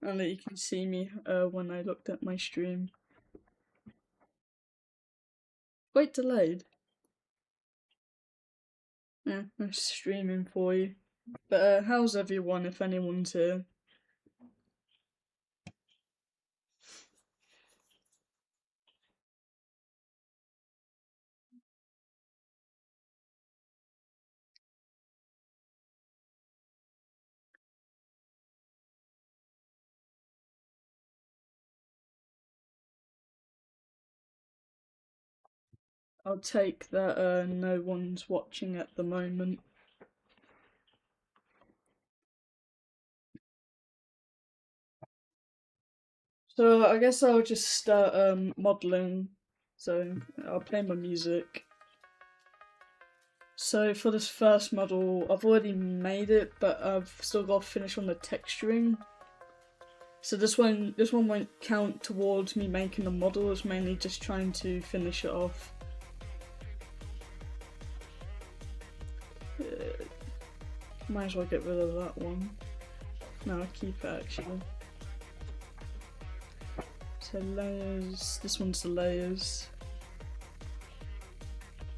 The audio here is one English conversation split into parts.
and that you can see me when I looked at my stream. Quite delayed. Yeah, I'm streaming for you. But how's everyone, if anyone's here? I'll take that no one's watching at the moment. So I guess I'll just start modeling. So I'll play my music. So for this first model, I've already made it, but I've still got to finish on the texturing. So this one won't count towards me making the model. It's mainly just trying to finish it off. Might as well get rid of that one. No, I'll keep it actually. So layers, this one's the layers.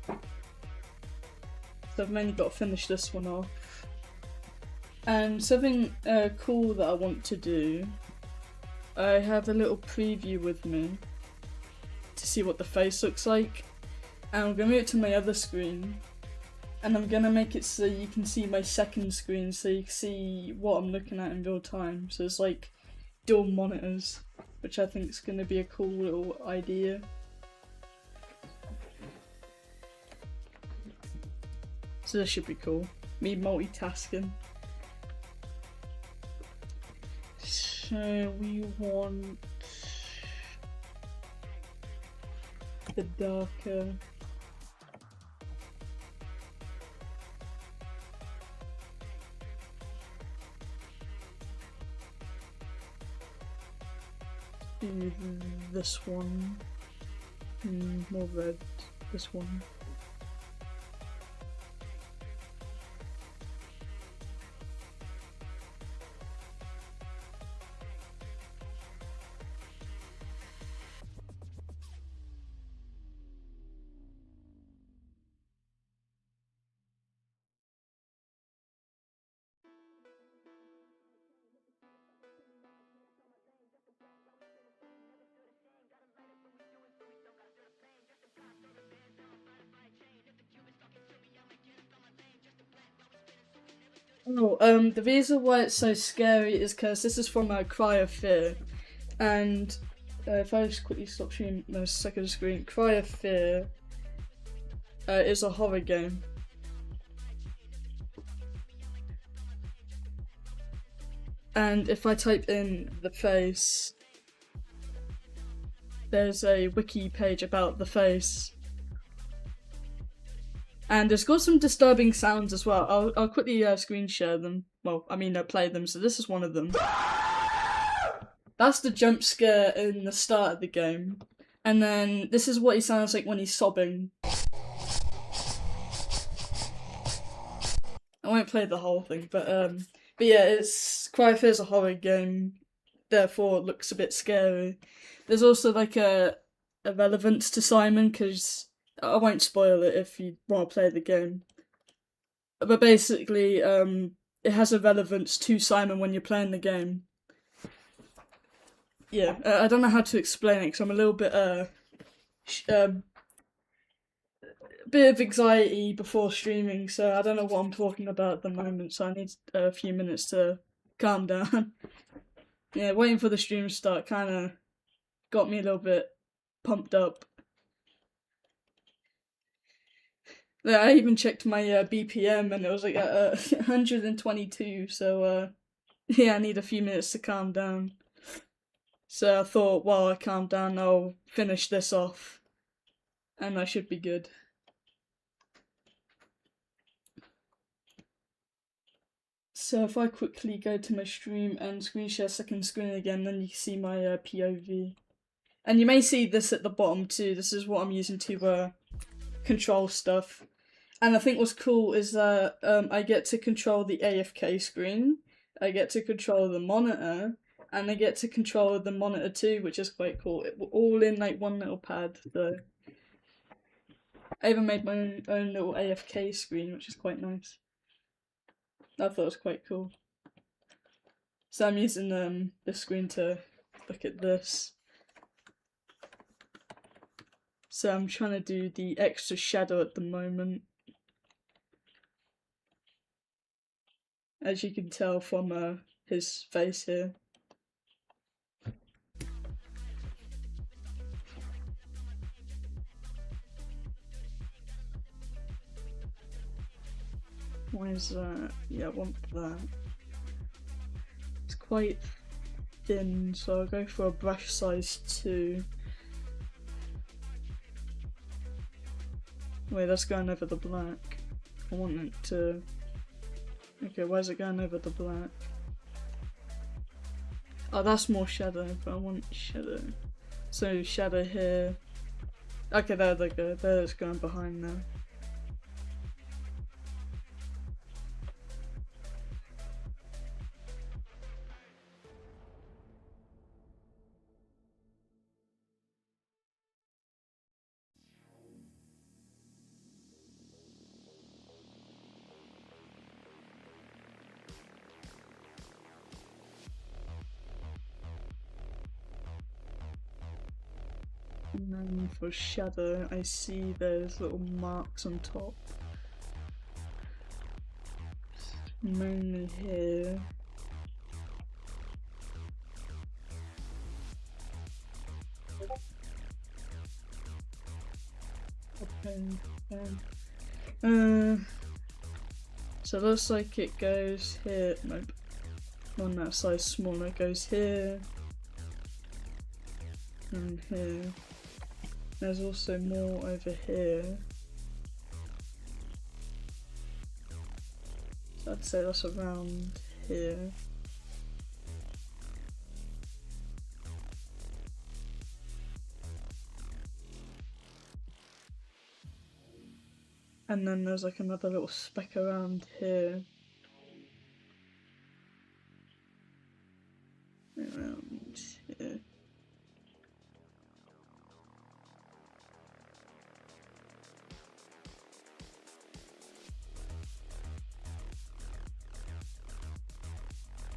So I've mainly got to finish this one off. And something cool that I want to do, I have a little preview with me to see what the face looks like. And I'm going to move it to my other screen. And I'm going to make it so you can see my second screen, so you can see what I'm looking at in real time. So it's like dual monitors, which I think is going to be a cool little idea. So this should be cool. Me multitasking. So we want the darker. Do this one. More red. This one. Oh, the reason why it's so scary is because this is from Cry of Fear, and if I just quickly stop sharing my second screen, Cry of Fear is a horror game. And if I type in the face, there's a wiki page about the face. And it's got some disturbing sounds as well. I'll quickly screen share them. Well, I mean, play them. So this is one of them. That's the jump scare in the start of the game. And then this is what he sounds like when he's sobbing. I won't play the whole thing, but yeah, it's Cry of Fear is a horror game, therefore it looks a bit scary. There's also like a relevance to Simon, because I won't spoil it if you want to play the game. But basically, it has a relevance to Simon when you're playing the game. Yeah, I don't know how to explain it because I'm a little bit bit of anxiety before streaming, so I don't know what I'm talking about at the moment. So I need a few minutes to calm down. Yeah, waiting for the stream to start kind of got me a little bit pumped up. Yeah, I even checked my BPM and it was like 122, so yeah, I need a few minutes to calm down. So I thought while I calm down, I'll finish this off and I should be good. So if I quickly go to my stream and screen share second screen again, then you can see my POV. And you may see this at the bottom too. This is what I'm using to control stuff. And I think what's cool is that I get to control the AFK screen, I get to control the monitor, and I get to control the monitor too, which is quite cool. All in like one little pad though. I even made my own little AFK screen, which is quite nice. I thought it was quite cool. So I'm using the screen to look at this. So I'm trying to do the extra shadow at the moment. As you can tell from his face here. Why is that? Yeah, I want that. It's quite thin, so I'll go for a brush size 2. Wait, that's going over the black. I want it to... Okay, where's it going over the black? Oh, that's more shadow, but I want shadow. So shadow here. Okay, there they go. There it's going behind now. And then for shadow, I see there's little marks on top. Mainly here. So it looks like it goes here. Nope. On that size smaller, it goes here. And here. There's also more over here. So I'd say that's around here. And then there's like another little speck around here. Around here.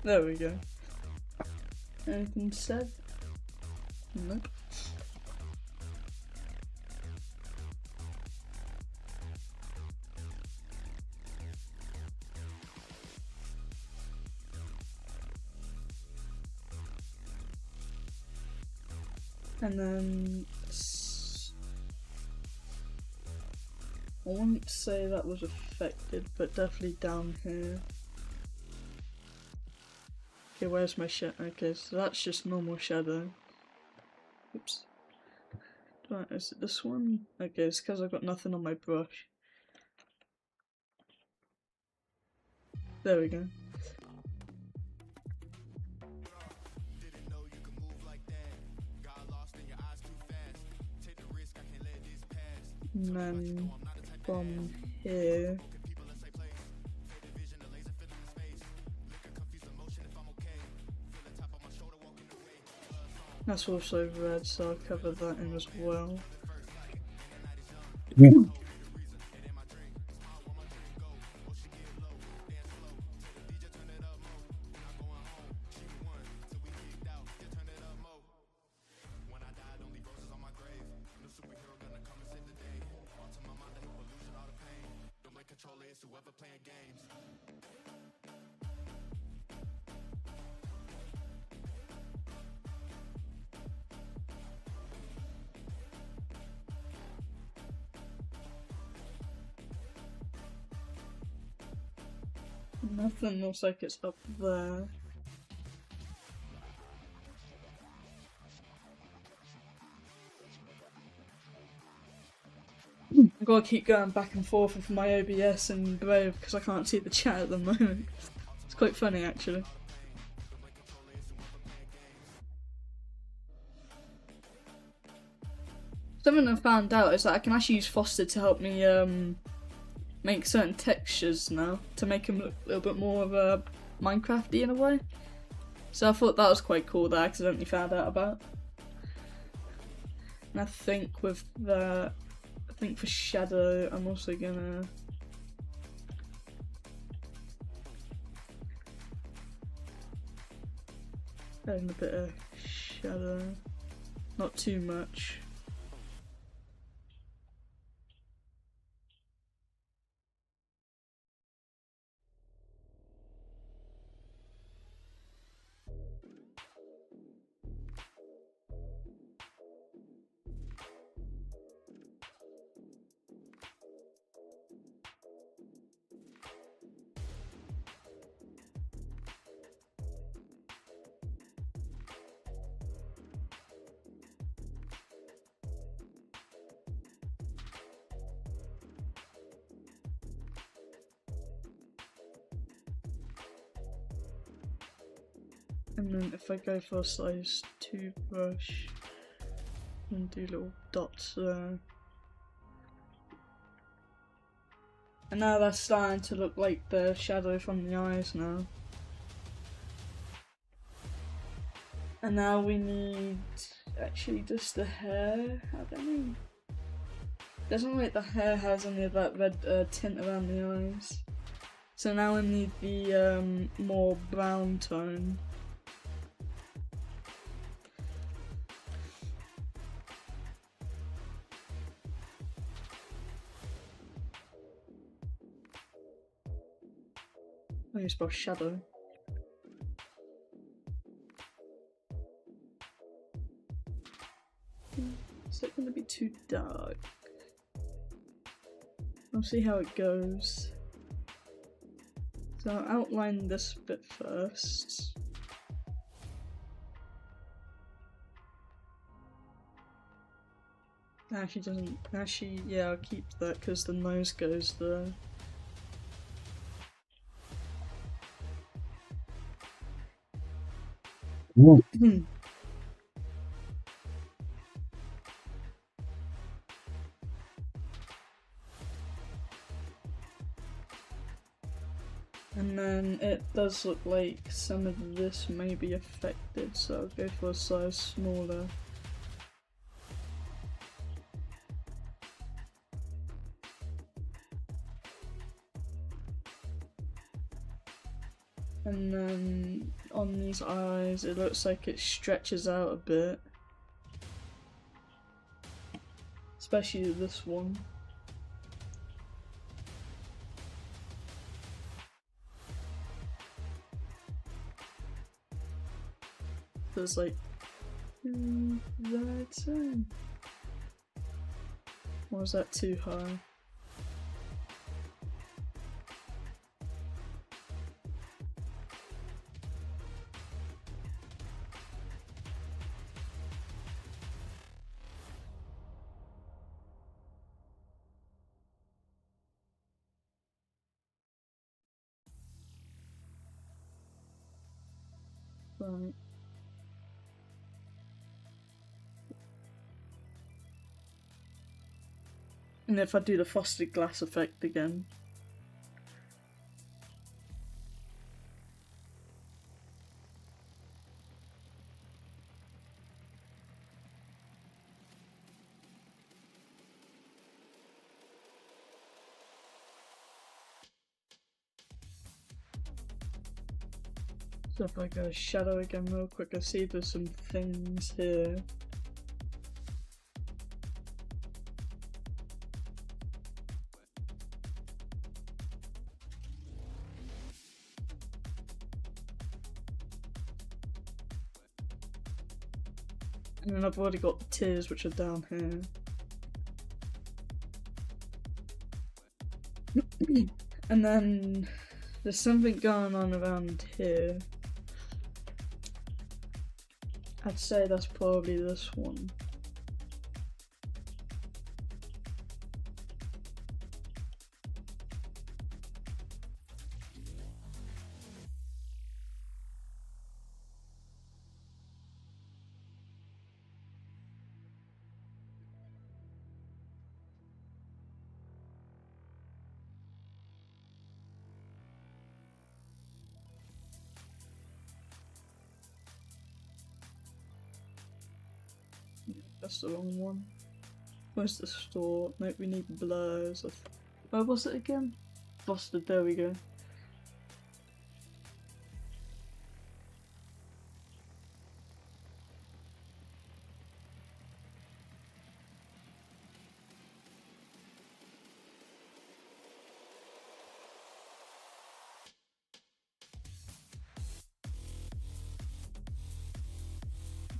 There we go. Anything said? Nope. And then I wouldn't say that was affected, but definitely down here. Okay, where's my shadow? Okay, so that's just normal shadow. Oops. Is it this one? Okay, it's because I've got nothing on my brush. There we go. And then from here. That's also red, so I'll cover that in as well. Nothing looks like it's up there. I've got to keep going back and forth with my OBS and Brave because I can't see the chat at the moment. It's quite funny actually. Something I found out is that I can actually use Foster to help me make certain textures now to make them look a little bit more of a Minecrafty in a way. So I thought that was quite cool that I accidentally found out about. And I think with that, I think for shadow, I'm also gonna add in a bit of shadow, not too much. And then if I go for a size 2 brush and do little dots there. And now that's starting to look like the shadow from the eyes now. And now we need actually just the hair. I don't know. Doesn't look like the hair has any of that red tint around the eyes. So now we need the more brown tone. I think it's about shadow. Is it going to be too dark? I'll see how it goes. So I'll outline this bit first. Actually doesn't, actually, yeah, I'll keep that because the nose goes there. And then it does look like some of this may be affected, so I'll go for a size smaller. And then on these eyes, it looks like it stretches out a bit. Especially this one. Feels like that's or is that too high? Right. And if I do the frosted glass effect again. So if I go shadow again real quick, I see there's some things here. And then I've already got the tears which are down here. And then there's something going on around here. I'd say that's probably this one. That's the wrong one. Where's the store? Nope, we need blurs. Where was it again? Busted, there we go.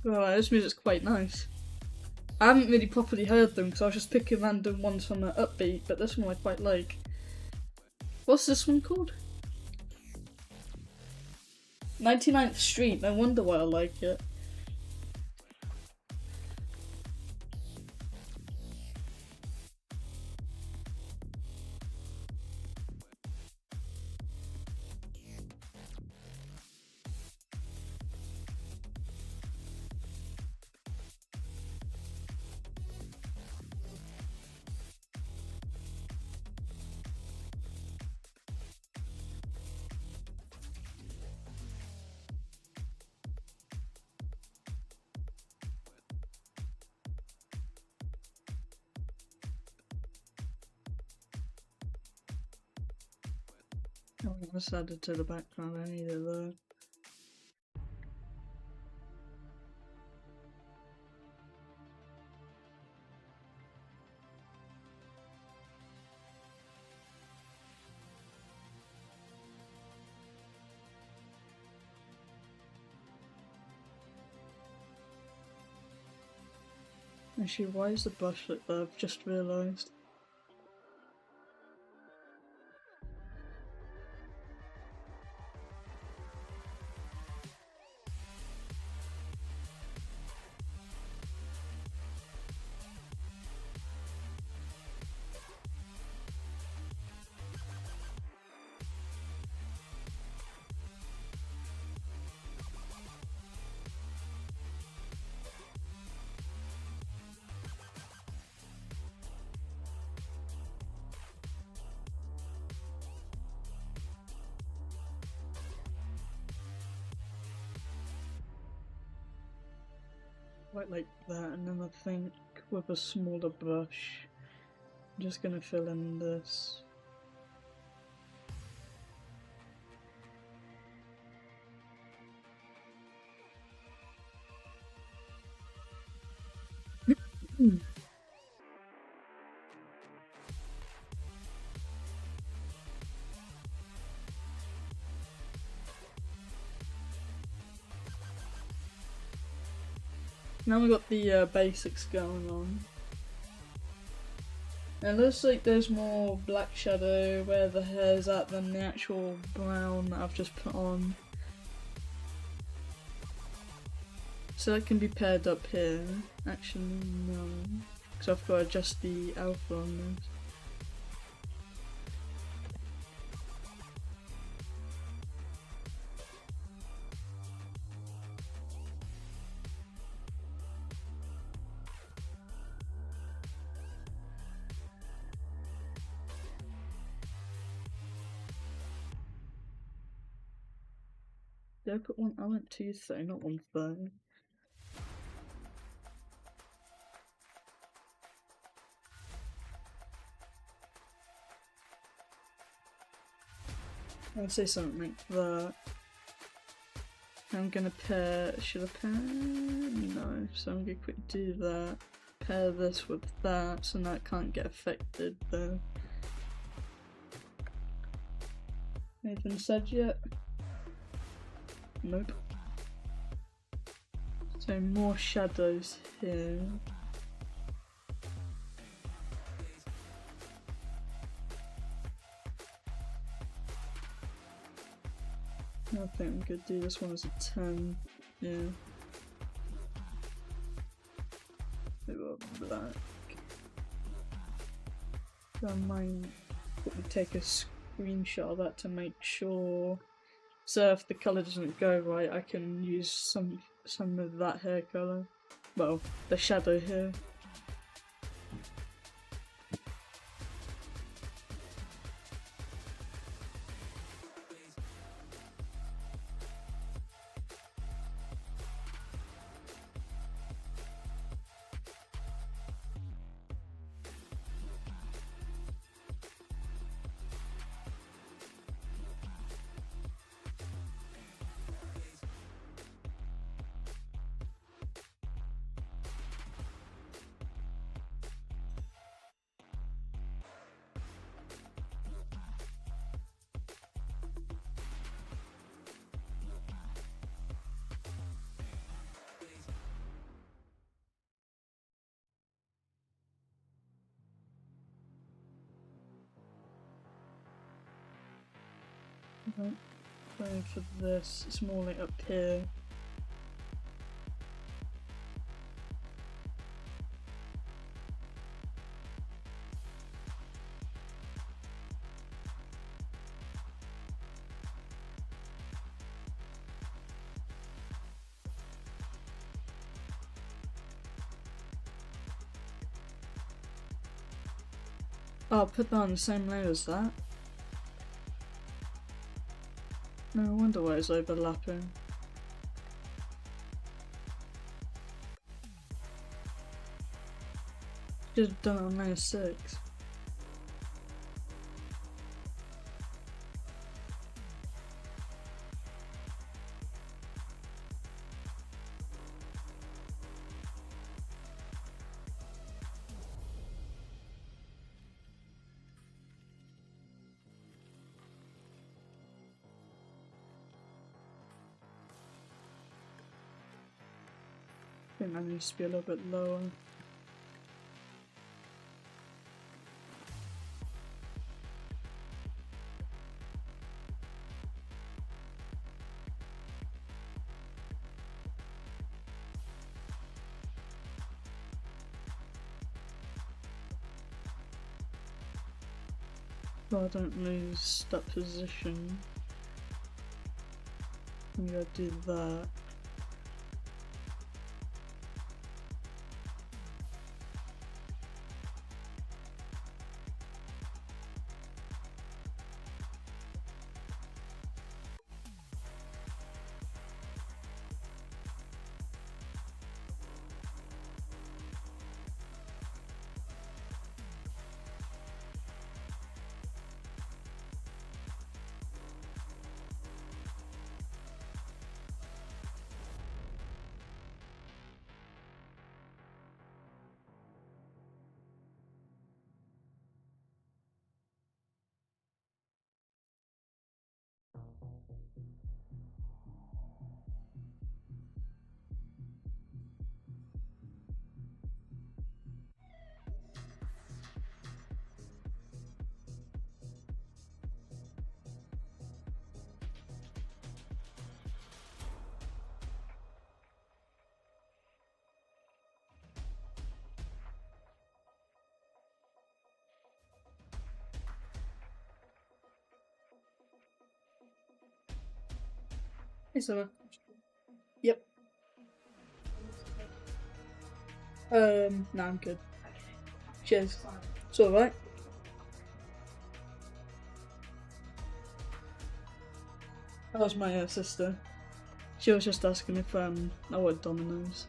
Right, this music's quite nice. I haven't really properly heard them because I was just picking random ones from the upbeat, but this one I quite like. What's this one called? 99th Street, no wonder why I like it. Oh, let's add it to the background, I need it there. Actually, why is the brush like that? I've just realised. Quite like that, and then I think with a smaller brush, I'm just gonna fill in this. Now we've got the basics going on. It looks like there's more black shadow where the hair's at than the actual brown that I've just put on. So that can be paired up here. Actually, no. Because I've got to adjust the alpha on this. Did I put one? I went 230, not 130. I'd say something like that. I'm gonna pair. Should I pair? No. So I'm gonna quickly do that. Pair this with that, so that can't get affected though. Anything said yet? Nope. So more shadows here. I think I'm gonna do this one as a 10. Yeah. Maybe black. So I might take a screenshot of that to make sure. So if the colour doesn't go right, I can use some of that hair colour. Well, the shadow here. Right. Going for this, it's more like up here. Oh, I'll put that on the same layer as that. No wonder why it's overlapping. Should have done it on layer 6. I think that needs to be a little bit lower. So I don't lose that position. I'm gonna do that. Hey Summer. Yep. No, I'm good. Cheers. It's alright. That was my sister. She was just asking if I want Domino's.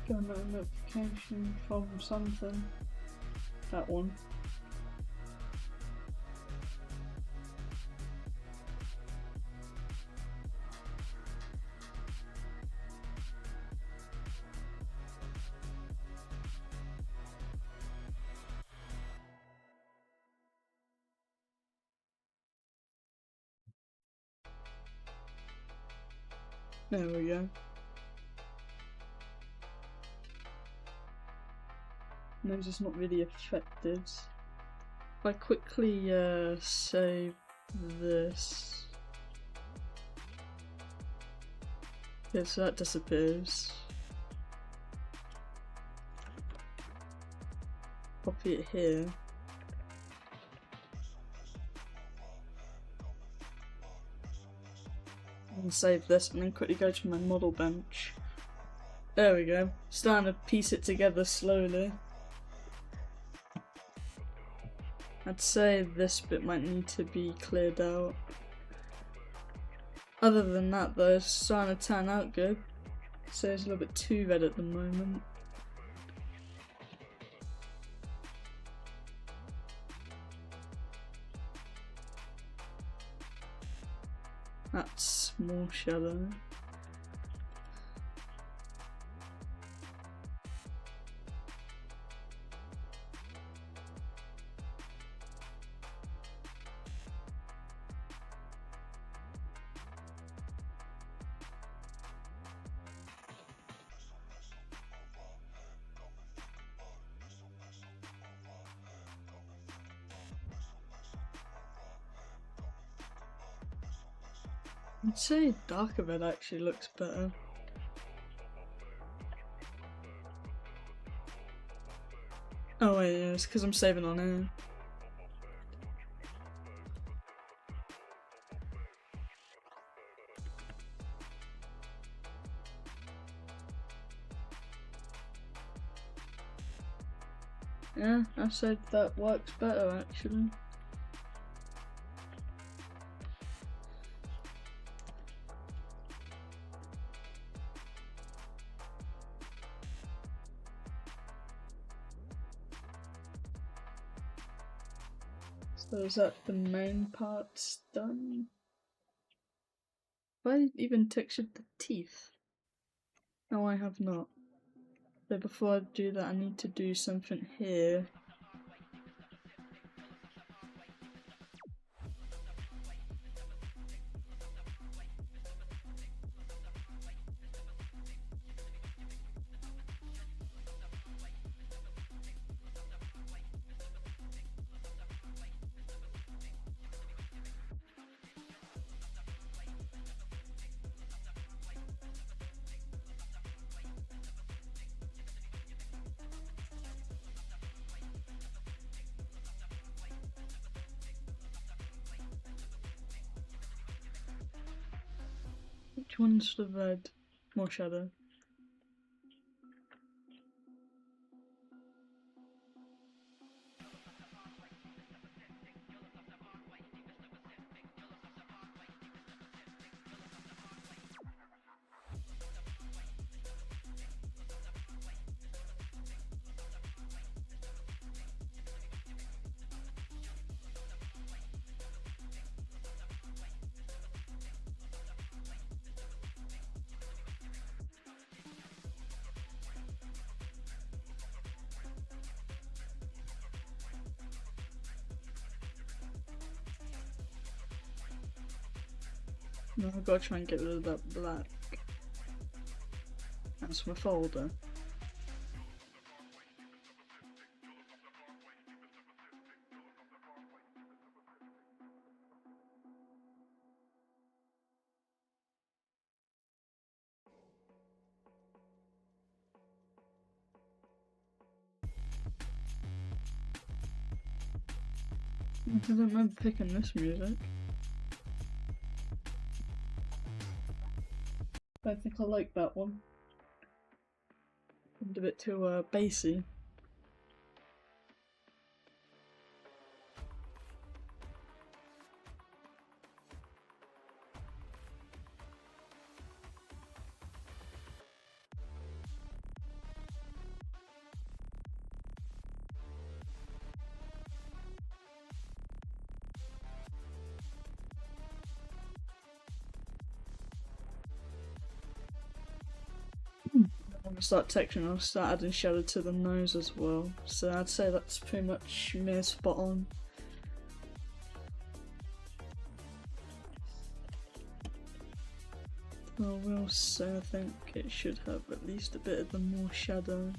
Got a notification from something. That one. There we go. No, it's not really affected. If I quickly save this. Okay, so that disappears. Copy it here. And save this and then quickly go to my model bench. There we go. Starting to piece it together slowly. I'd say this bit might need to be cleared out. Other than that though, it's starting to turn out good. So it's a little bit too red at the moment. That's more shadow. I'd say darker red actually looks better. Oh wait, yeah, it's because I'm saving on air. Yeah, I said that works better actually. So is that the main part's done? Have I even textured the teeth? No, I have not. But before I do that, I need to do something here. Which one's the red? More shadow. No, I've got to try and get rid of that black. That's my folder. I don't remember picking this music. I think I like that one. It's a bit too bassy. When I start texturing, I'll start adding shadow to the nose as well. So I'd say that's pretty much near spot on. I will say I think it should have at least a bit of the more shadow.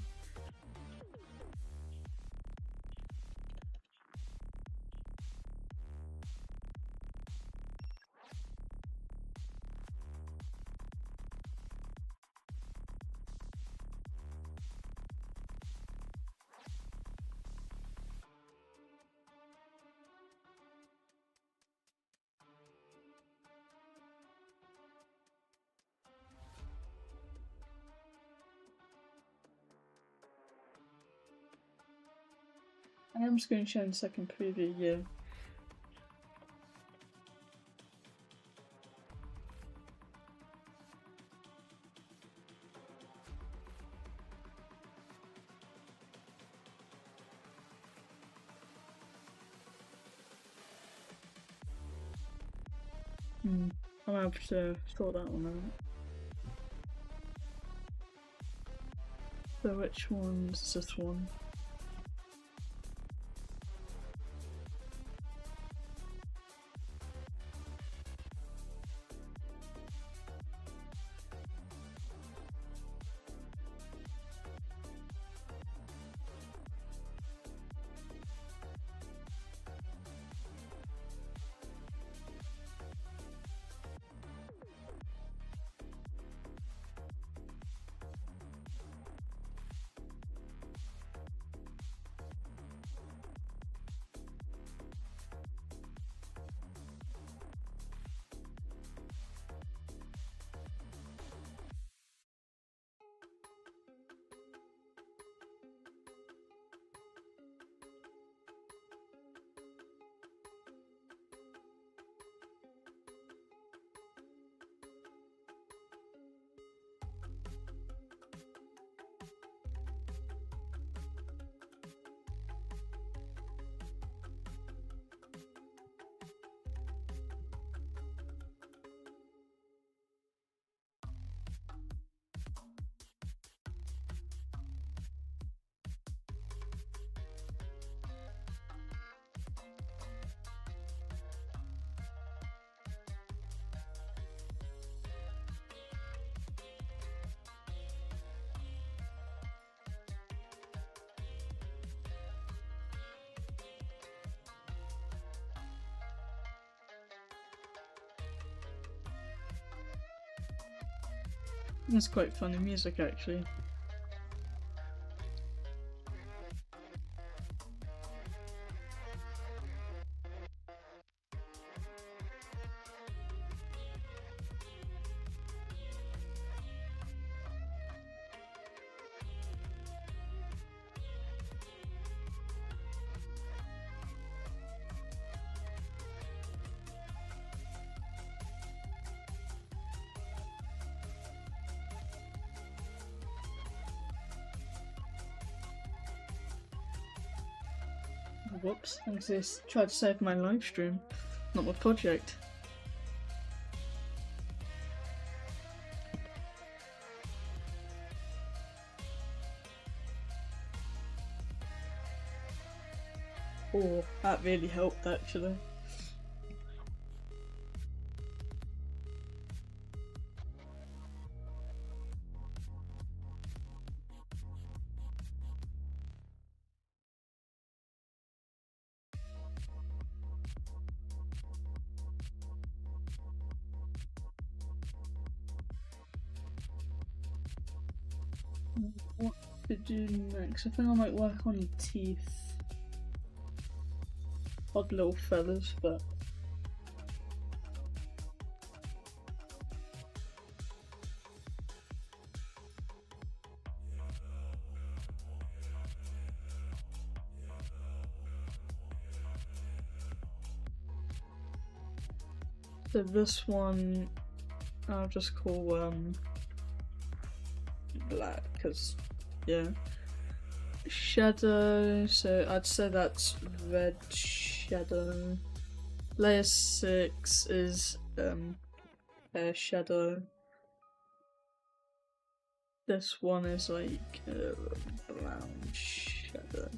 I am screen sharing second preview, yeah. I'm gonna have to sort that one out. So which one's this one? It's quite funny music actually. Whoops, I just tried to save my live stream, not my project. Oh, that really helped actually. What to do next? I think I might work on teeth. Odd little fellas, but so this one I'll just call black, because yeah. Shadow, so I'd say that's red shadow. Layer 6 is hair shadow. This one is like brown shadow.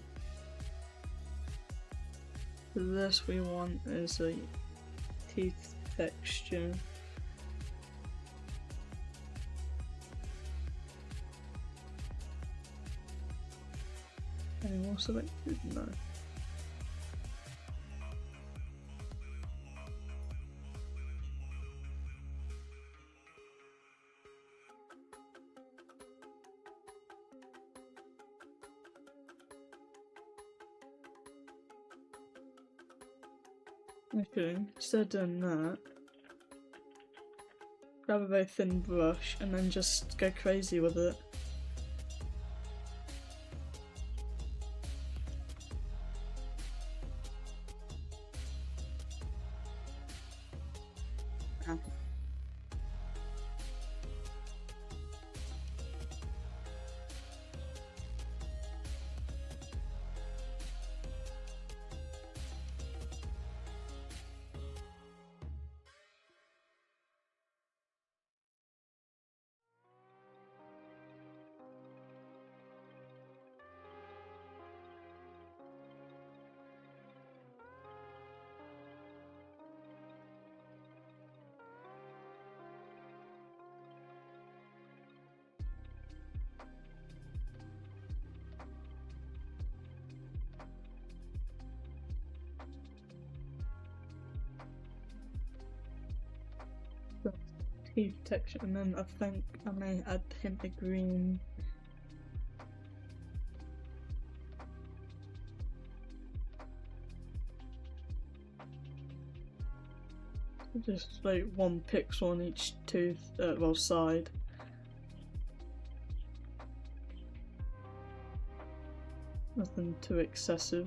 This we want is a teeth texture. Any more selected? No. Okay, instead of doing that, grab a very thin brush and then just go crazy with it. happen. Teeth texture, and then I think I may add a hint of green. Just like 1 pixel on each tooth, well, side. Nothing too excessive.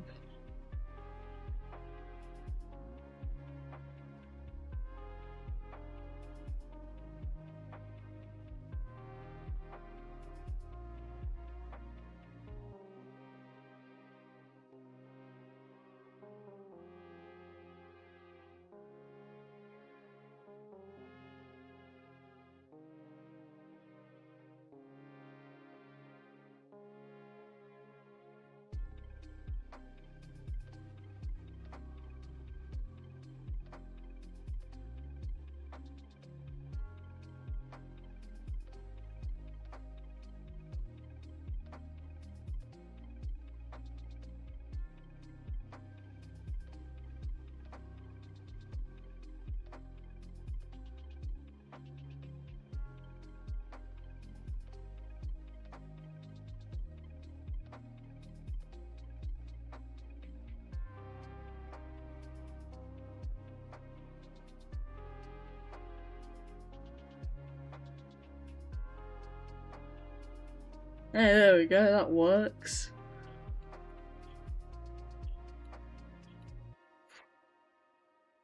Hey, there we go, that works.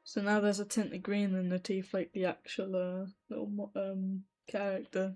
So now there's a tint of green in the teeth like the actual little character.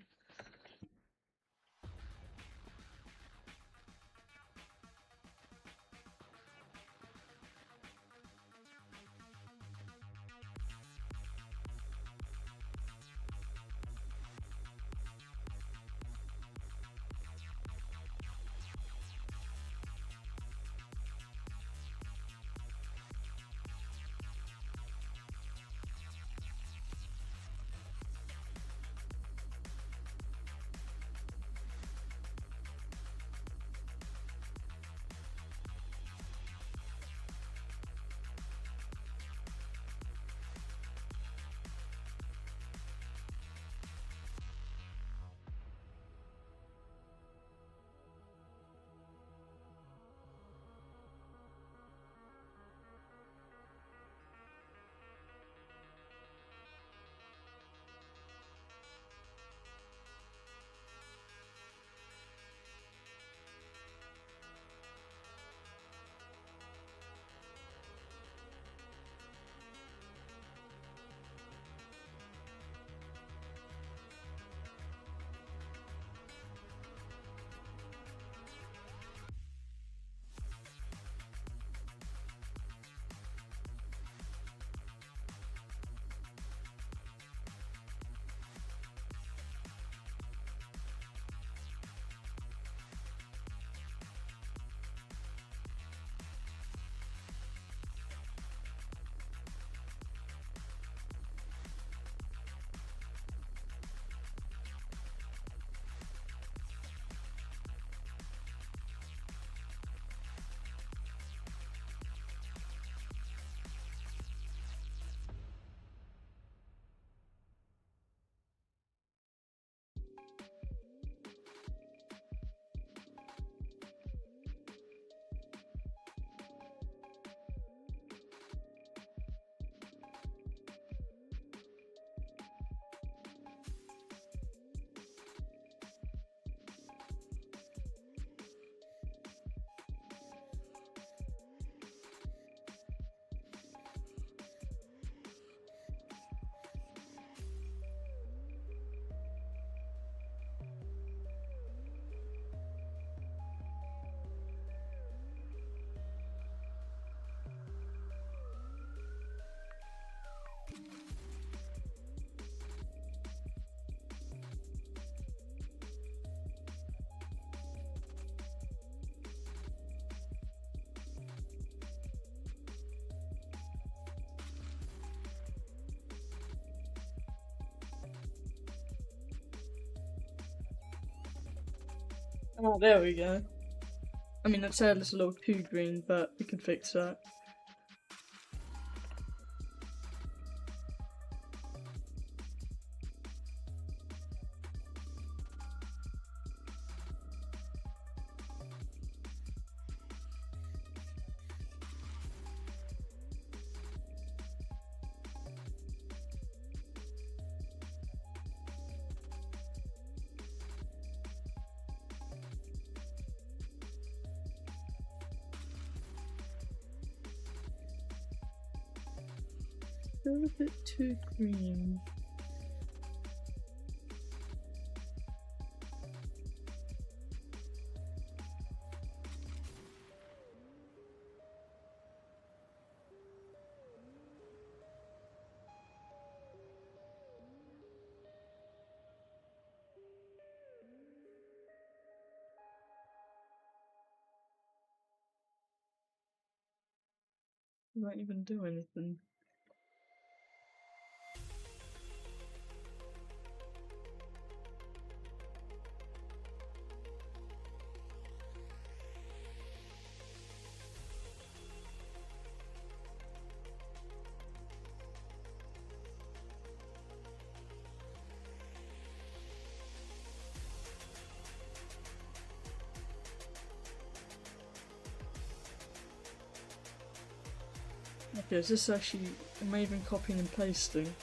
Oh, there we go. I mean, it's a little too green, but we can fix that. Still a bit too green. It won't even do anything. Okay, is this actually, am I even copying and pasting?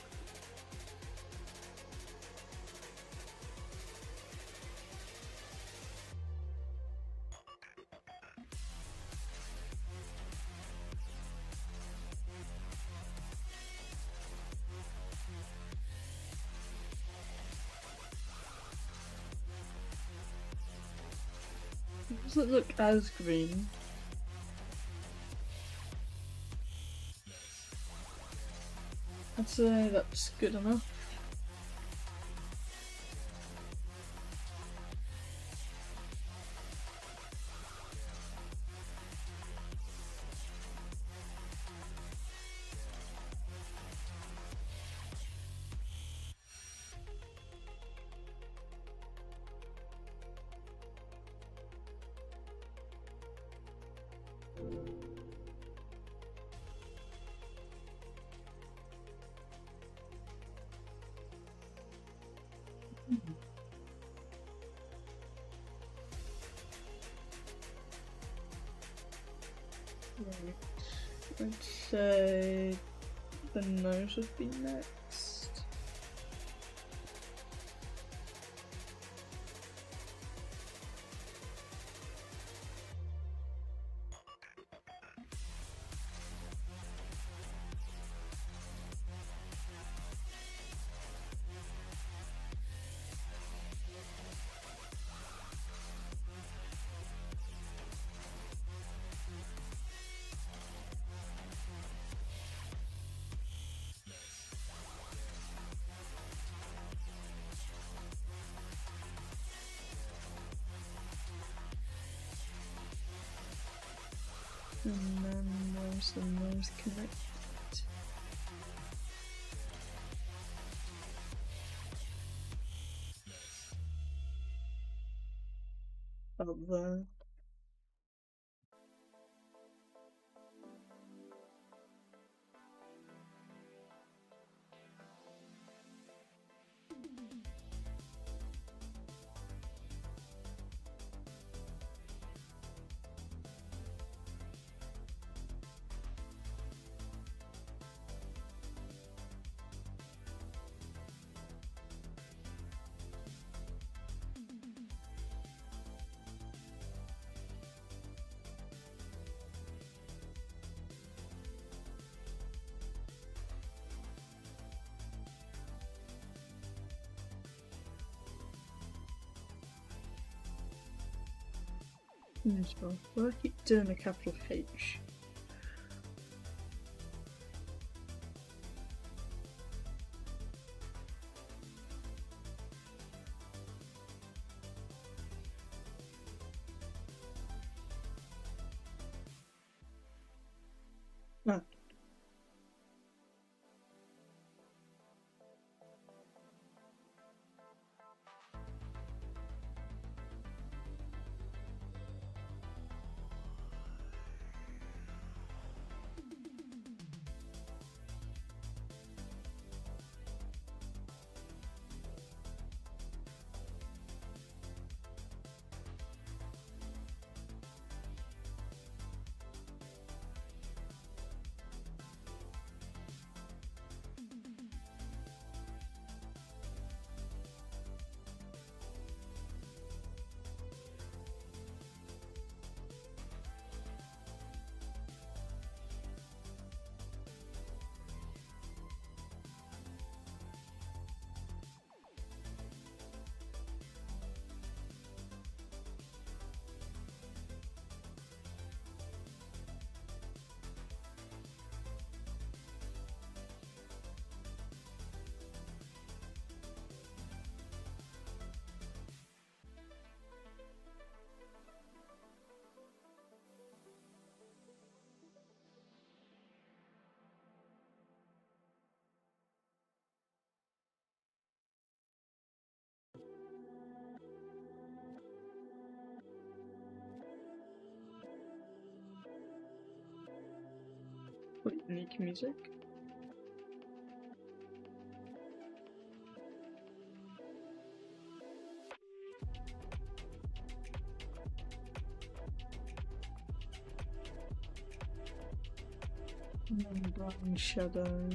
It doesn't look as green. I'd say that's good enough. Right. I'd say the nose would be next. And then where's the nose connect? Up there. Well, why do I keep doing a capital H? Ah. quite unique music. And then brown shadow.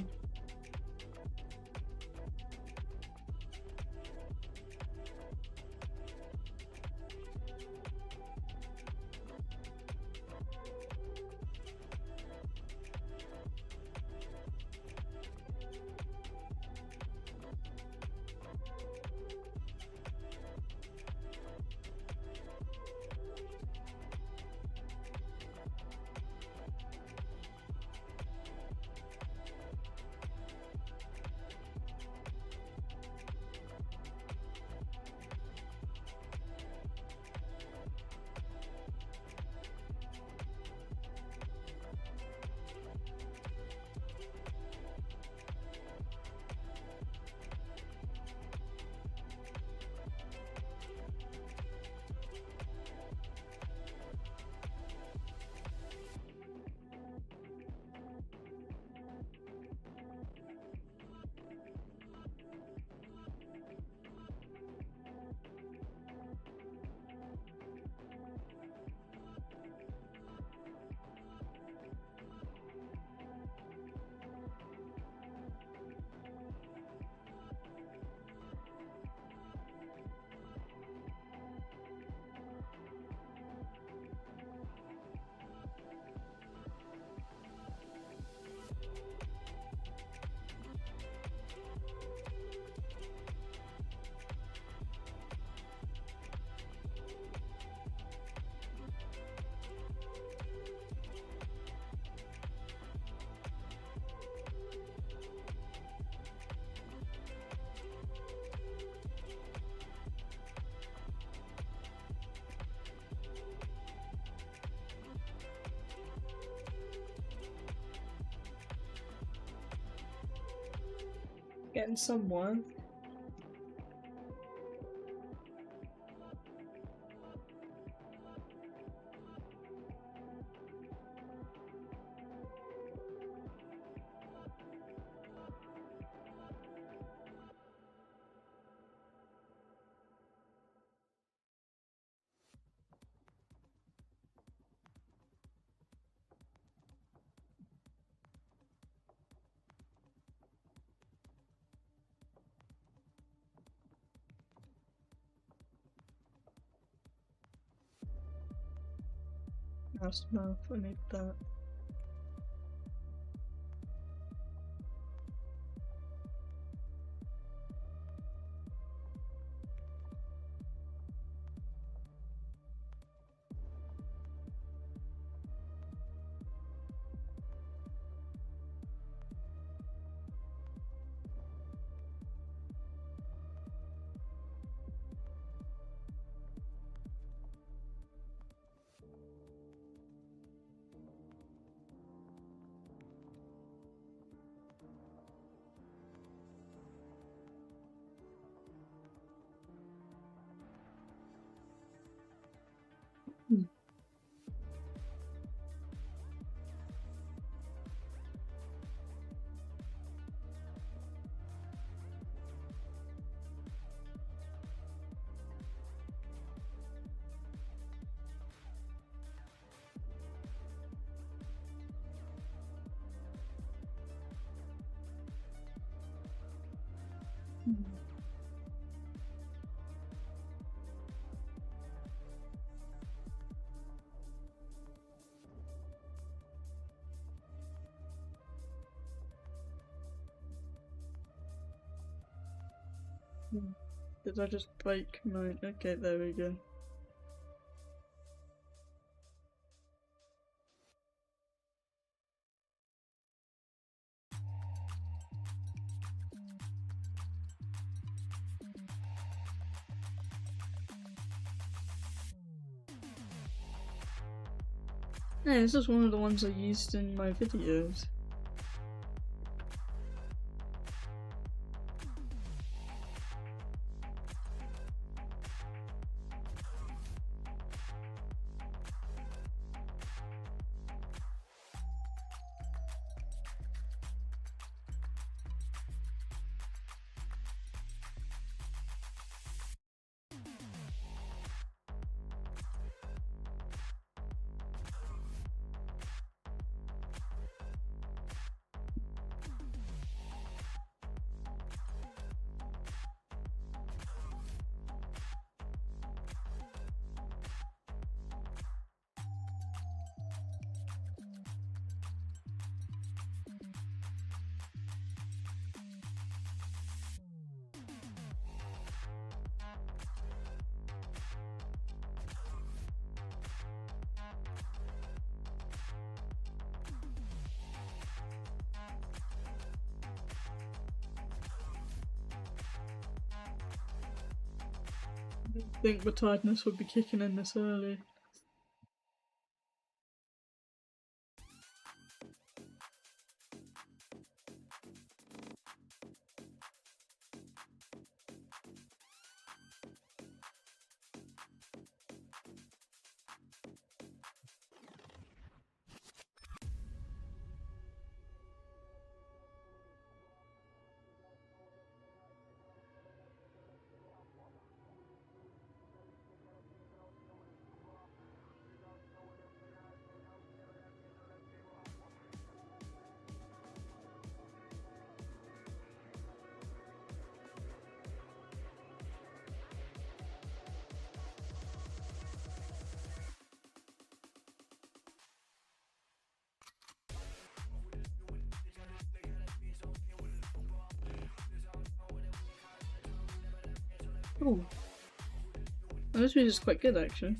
Getting somewhere. That's enough, I need that. Did I just break mine? Okay, there we go. Yeah, this is one of the ones I used in my videos. didn't think my tiredness would be kicking in this early. Oh, this music's quite good actually.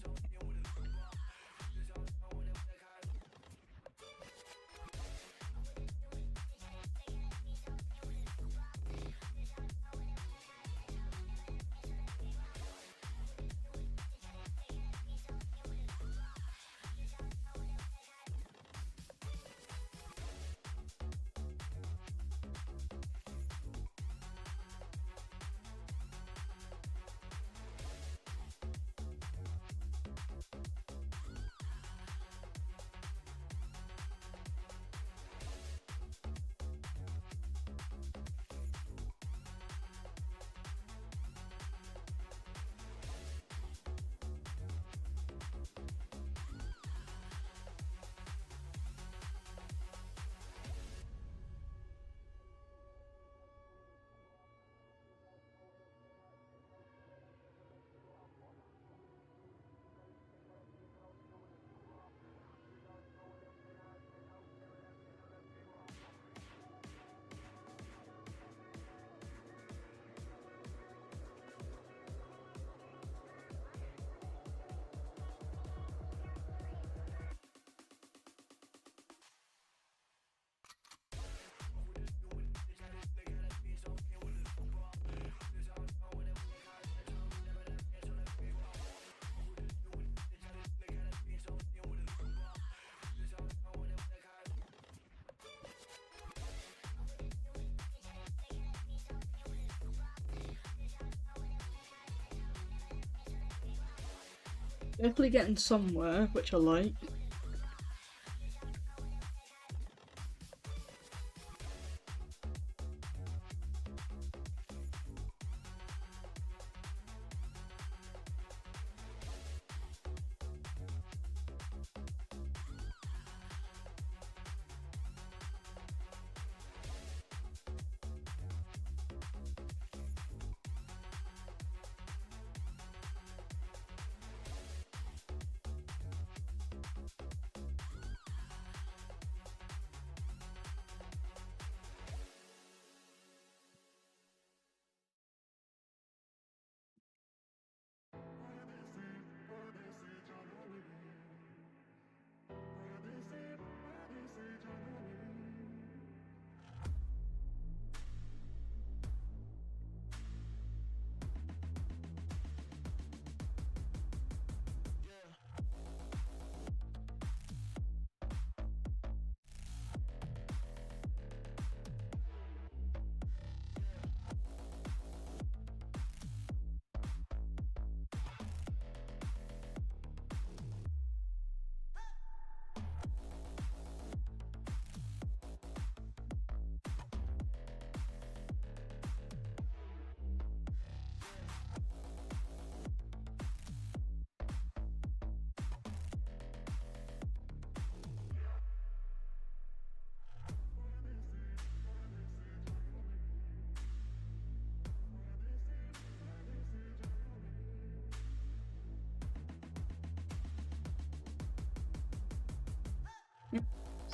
Definitely getting somewhere, which I like.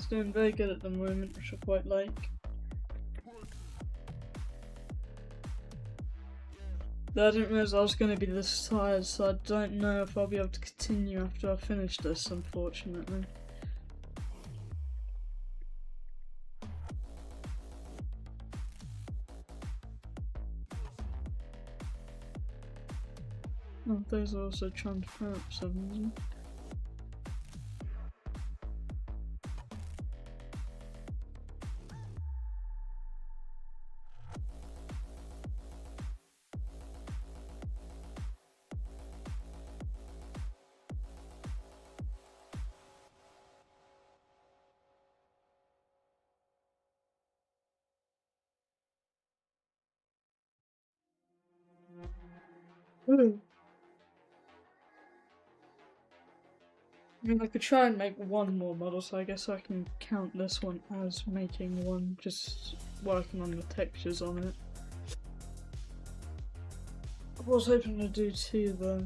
It's doing very good at the moment, which I quite like. Though I didn't realise I was going to be this tired, so I don't know if I'll be able to continue after I finish this, unfortunately. Oh, those are also transparent suddenly. I mean, I could try and make one more model, so I guess I can count this one as making one, just working on the textures on it. I was hoping to do two though.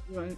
Right.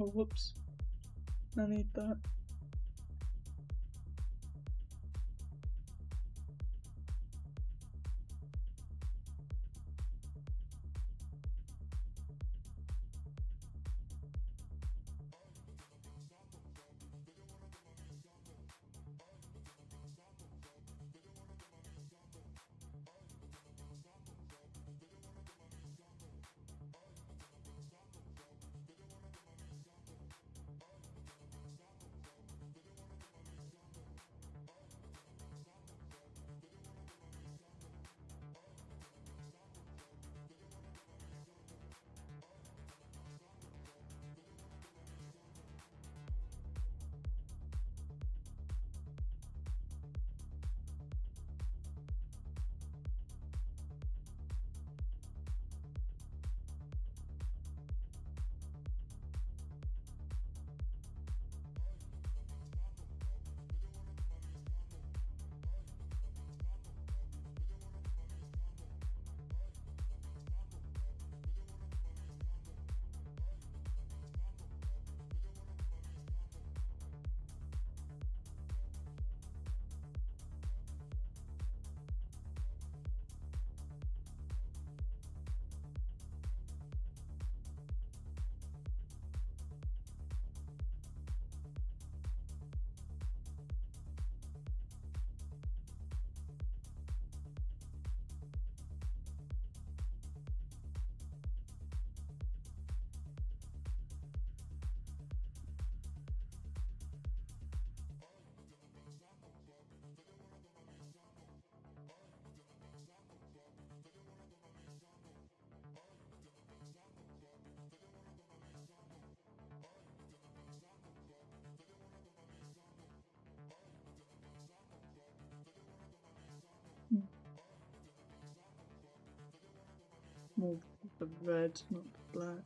Oh, whoops. I need that. More the red, not the black.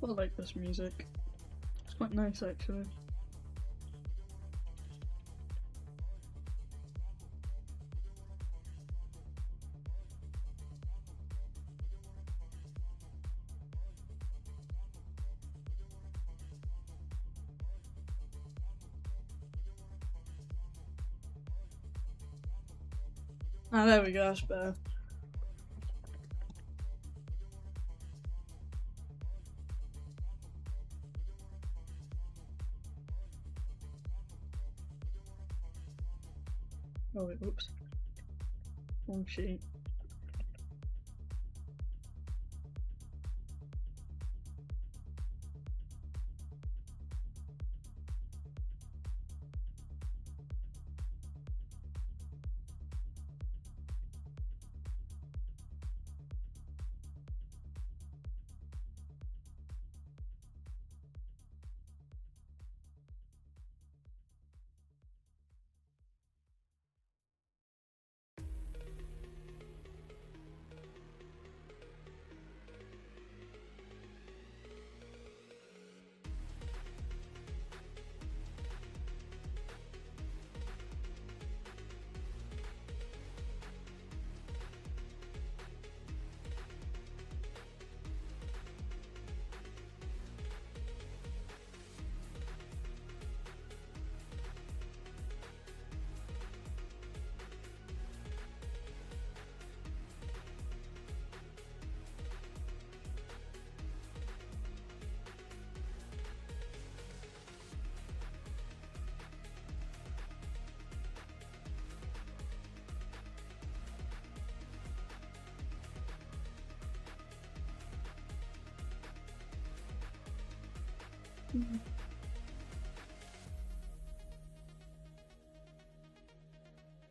I like this music. It's quite nice actually. Ah, there we go, that's better. Oh wait, oops. Wrong sheet.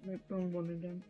Nope, wrong one again.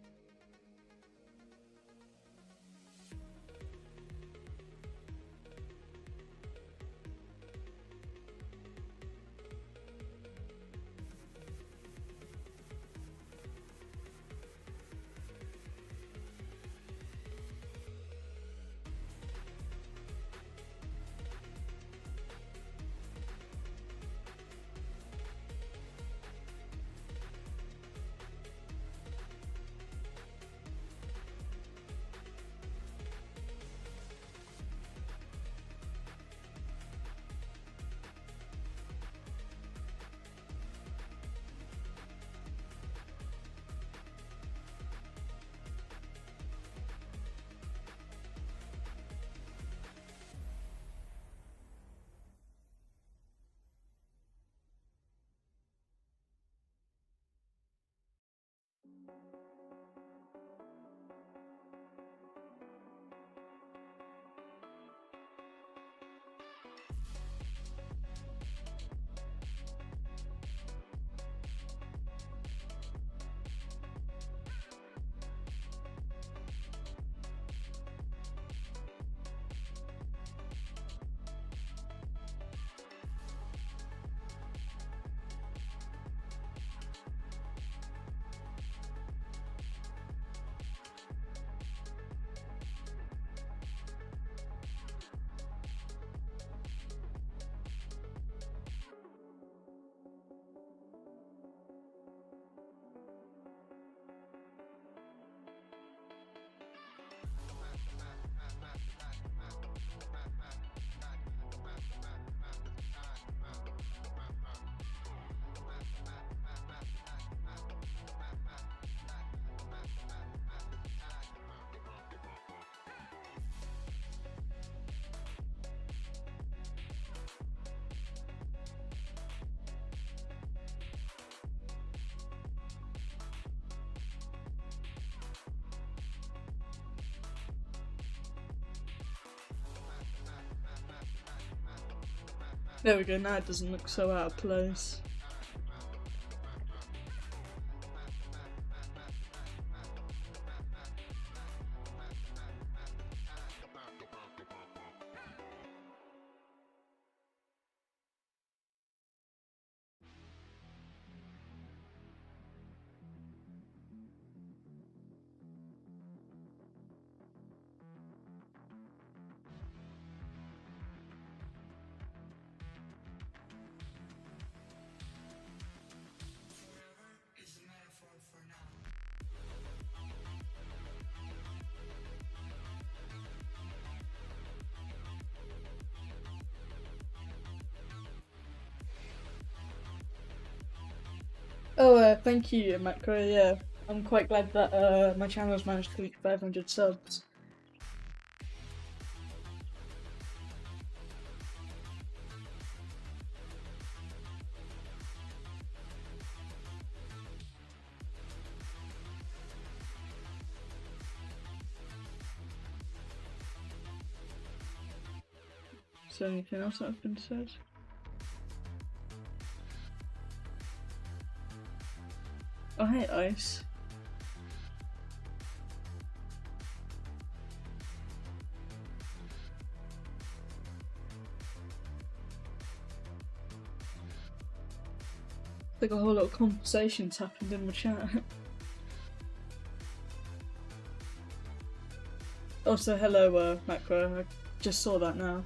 There we go, now it doesn't look so out of place. Oh, thank you, Macro. Yeah, I'm quite glad that my channel's managed to reach 500 subs. Is there anything else that has been said? Oh, hey, Ice. Like a whole lot of conversations happened in the chat. Also, hello, Macro. I just saw that now.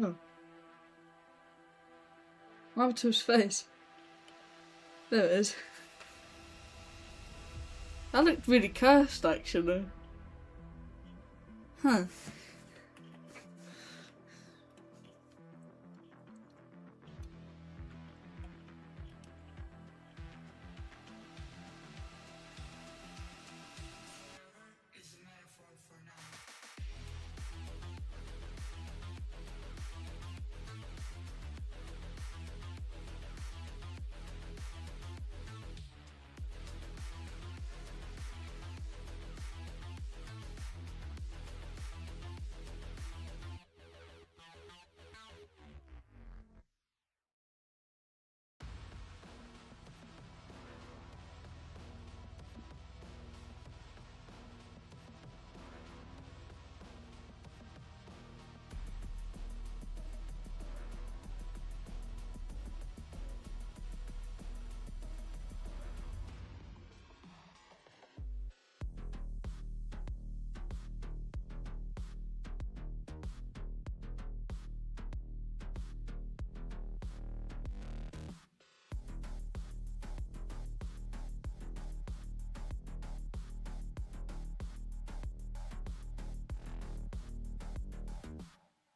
Oh. What happened to his face? There it is. That looked really cursed, actually. Huh.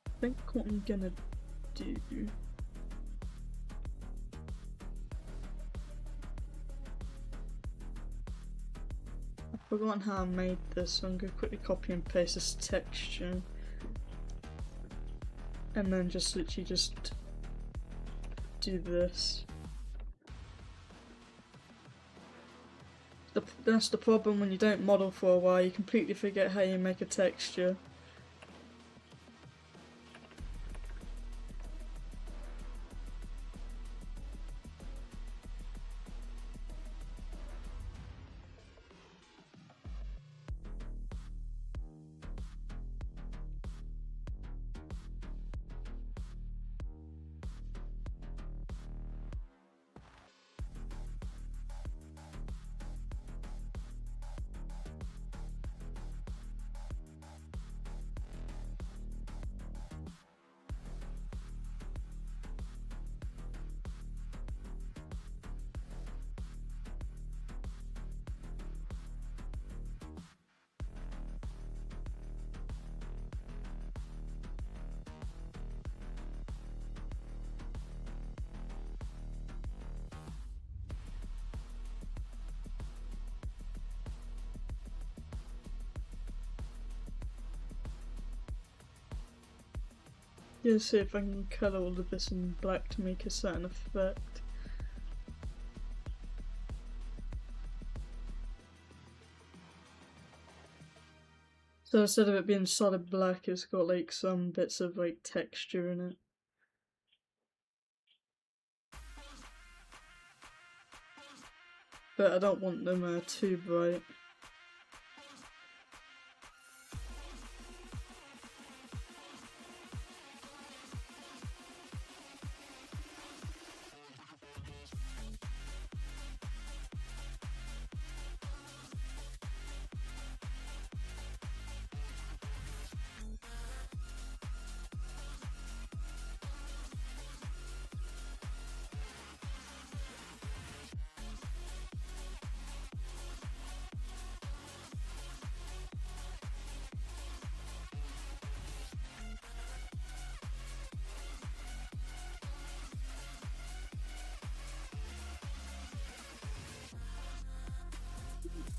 I think what I'm gonna do. I've forgotten how I made this, so I'm gonna quickly copy and paste this texture. And then just literally just do this. That's the problem when you don't model for a while, you completely forget how you make a texture. Yeah, see if I can colour all of this in black to make a certain effect. So instead of it being solid black, it's got like some bits of like texture in it. But I don't want them too bright.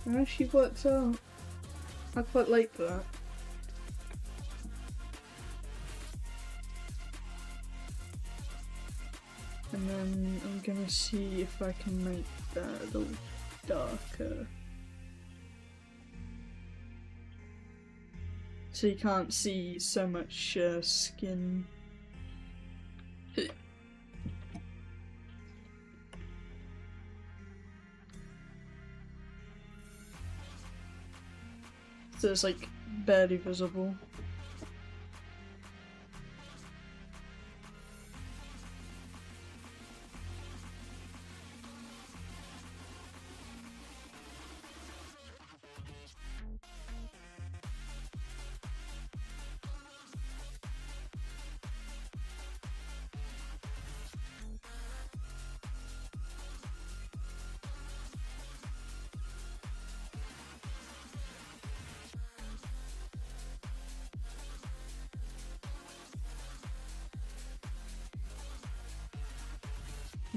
It actually works out. I quite like that. And then I'm gonna see if I can make that a little darker. So you can't see so much skin. So it's like barely visible.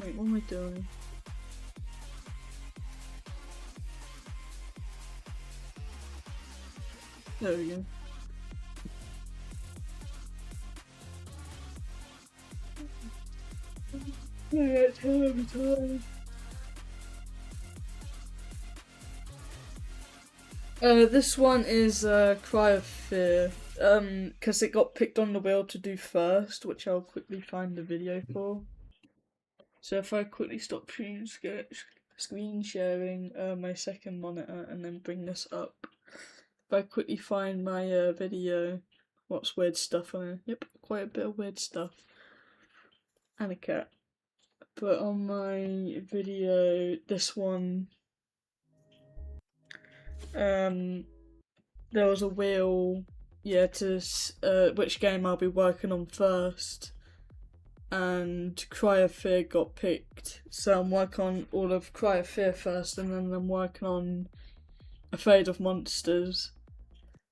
Wait, what am I doing? There we go. Yeah, tell every time. This one is Cry of Fear. Because it got picked on the wheel to do first, which I'll quickly find the video for. So if I quickly stop screen sharing my second monitor and then bring this up. If I quickly find my video, what's weird stuff on it? Yep, quite a bit of weird stuff. And a cat. But on my video, this one, there was a wheel, yeah, to which game I'll be working on first. And Cry of Fear got picked. So I'm working on all of Cry of Fear first, and then I'm working on Afraid of Monsters.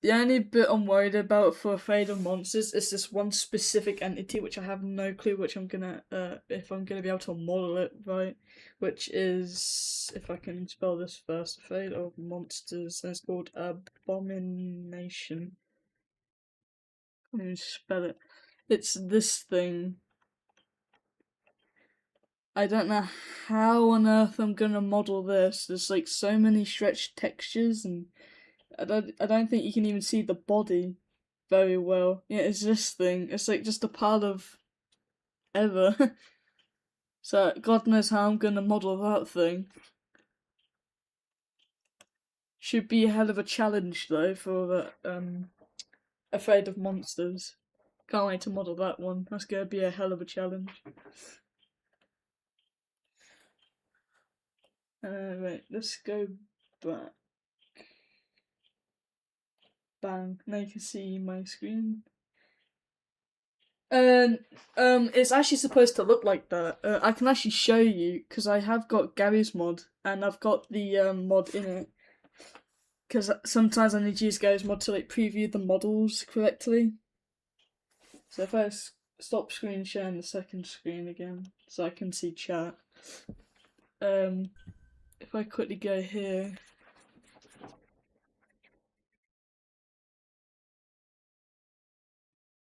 The only bit I'm worried about for Afraid of Monsters is this one specific entity, which I have no clue which I'm gonna, if I'm gonna be able to model it right. Which is, if I can spell this first, Afraid of Monsters, and it's called Abomination. I can't even spell it. It's this thing. I don't know how on earth I'm gonna model this. There's like so many stretched textures, and I don't think you can even see the body very well. Yeah, it's this thing. It's like just a pile of ever. So God knows how I'm gonna model that thing. Should be a hell of a challenge though for Afraid of Monsters. Can't wait to model that one. That's gonna be a hell of a challenge. Right, let's go back. Bang. Now you can see my screen. It's actually supposed to look like that. I can actually show you because I have got Gary's mod and I've got the mod in it. Because sometimes I need to use Gary's mod to like preview the models correctly. So if I stop screen sharing the second screen again, so I can see chat. If I quickly go here.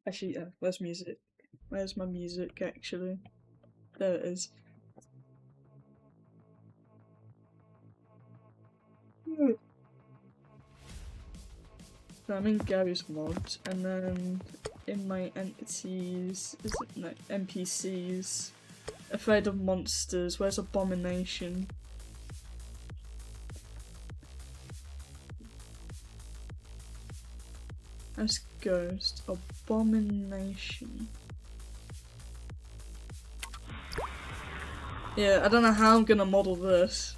Actually, where's music? Where's my music actually? There it is. So I'm in Gary's mods, and then in my entities, is it no, NPCs, afraid of monsters, where's abomination? As ghost, abomination. Yeah, I don't know how I'm gonna model this.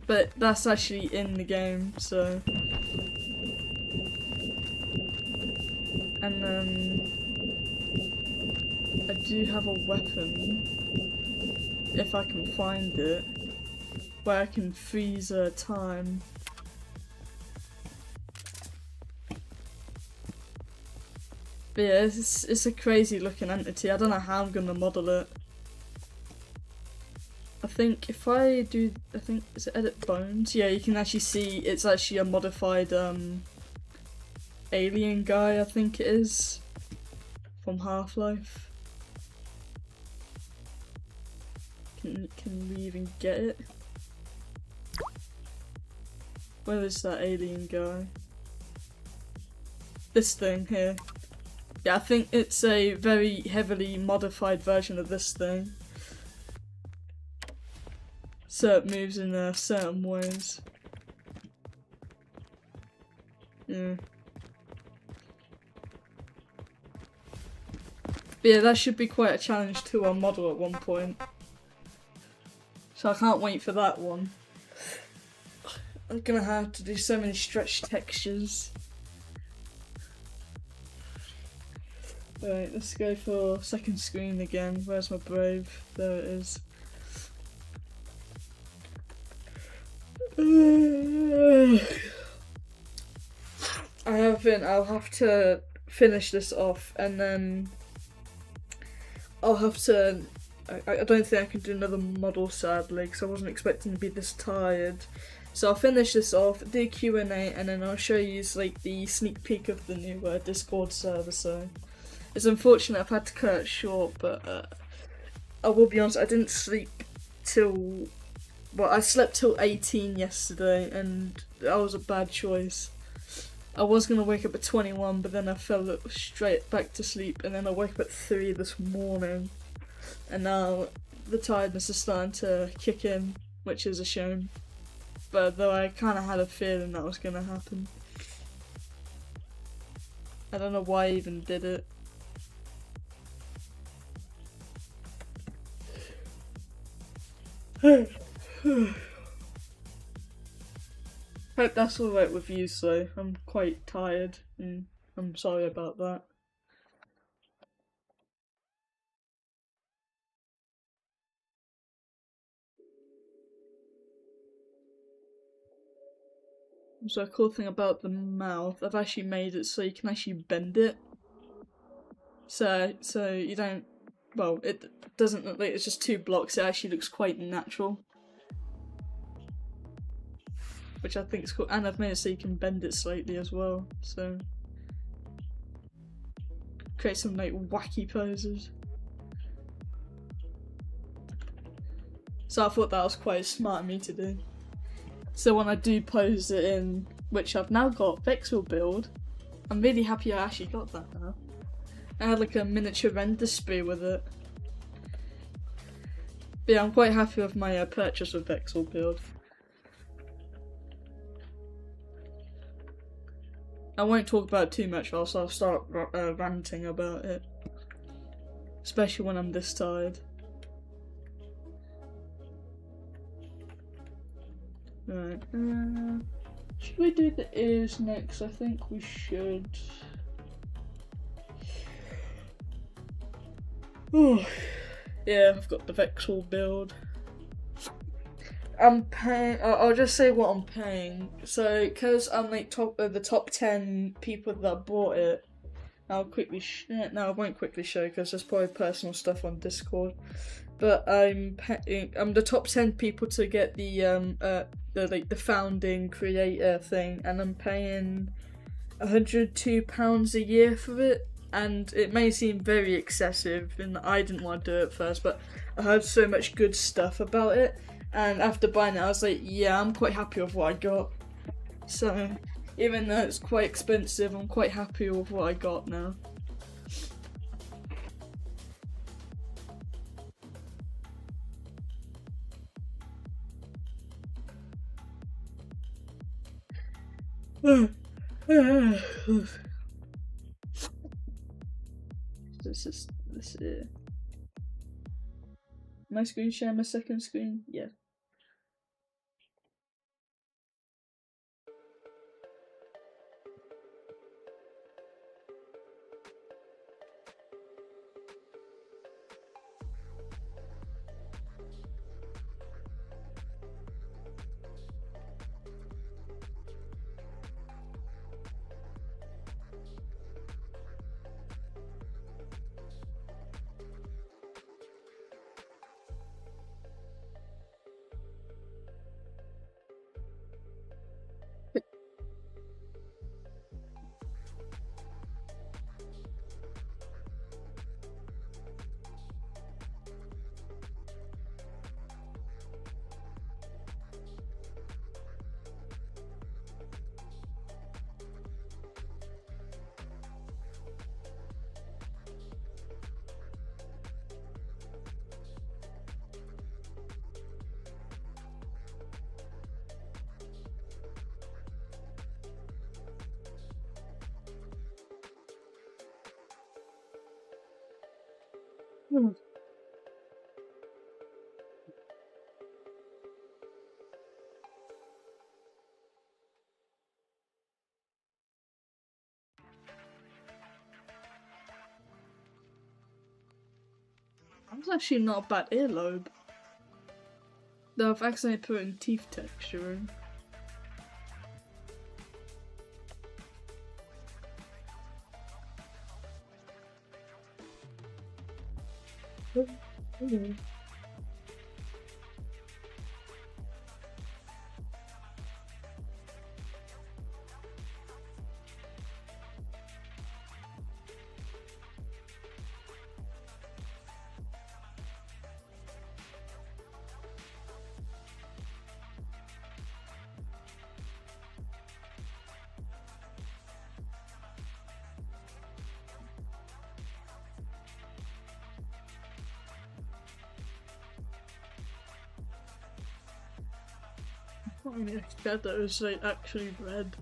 But that's actually in the game, so. And then I do have a weapon, if I can find it, where I can freeze time. But yeah, it's a crazy looking entity. I don't know how I'm gonna model it. I think if I do, is it edit bones? Yeah, you can actually see it's actually a modified alien guy, I think it is, from Half-Life. Can we even get it? Where is that alien guy? This thing here. Yeah, I think it's a very heavily modified version of this thing. So it moves in certain ways. Yeah. But yeah, that should be quite a challenge to model at one point. So I can't wait for that one. I'm gonna have to do so many stretch textures. Right, let's go for second screen again. Where's my brave? There it is. I'll have to finish this off, and then I'll have to. I don't think I can do another model, sadly, because I wasn't expecting to be this tired. So I'll finish this off, do Q&A, and then I'll show you like the sneak peek of the new Discord server. So it's unfortunate I've had to cut it short, but I will be honest, I didn't sleep till. Well, I slept till 18 yesterday, and that was a bad choice. I was going to wake up at 21, but then I fell straight back to sleep, and then I woke up at 3 this morning. And now the tiredness is starting to kick in, which is a shame. But though I kind of had a feeling that was going to happen. I don't know why I even did it. Hope that's alright with you, so I'm quite tired and I'm sorry about that. So a cool thing about the mouth, I've actually made it so you can actually bend it. So you don't, well, it doesn't look like it's just two blocks, it actually looks quite natural. Which I think is cool, and I've made it so you can bend it slightly as well, so create some like wacky poses. So I thought that was quite smart of me to do. So when I do pose it in, which I've now got Vexel build, I'm really happy I actually got that now. I had like a miniature render spree with it. But yeah, I'm quite happy with my purchase of Vexel build. I won't talk about it too much, else I'll start ranting about it. Especially when I'm this tired. Right, should we do the ears next? I think we should. Oh, yeah, I've got the Vexel build. I'm paying. I'll just say what I'm paying. So, because I'm like the top 10 people that bought it, I'll quickly. No, I won't quickly show because there's probably personal stuff on Discord. But I'm the top 10 people to get the founding creator thing, and I'm paying £102 a year for it. and it may seem very excessive, and I didn't want to do it at first, but I heard so much good stuff about it, and after buying it I was like, yeah, I'm quite happy with what I got. So even though it's quite expensive, I'm quite happy with what I got now. This is my screen share, my second screen, yeah. That's actually not a bad earlobe. Though I've accidentally put in teeth texture in. I mean, I forgot that it was like actually red.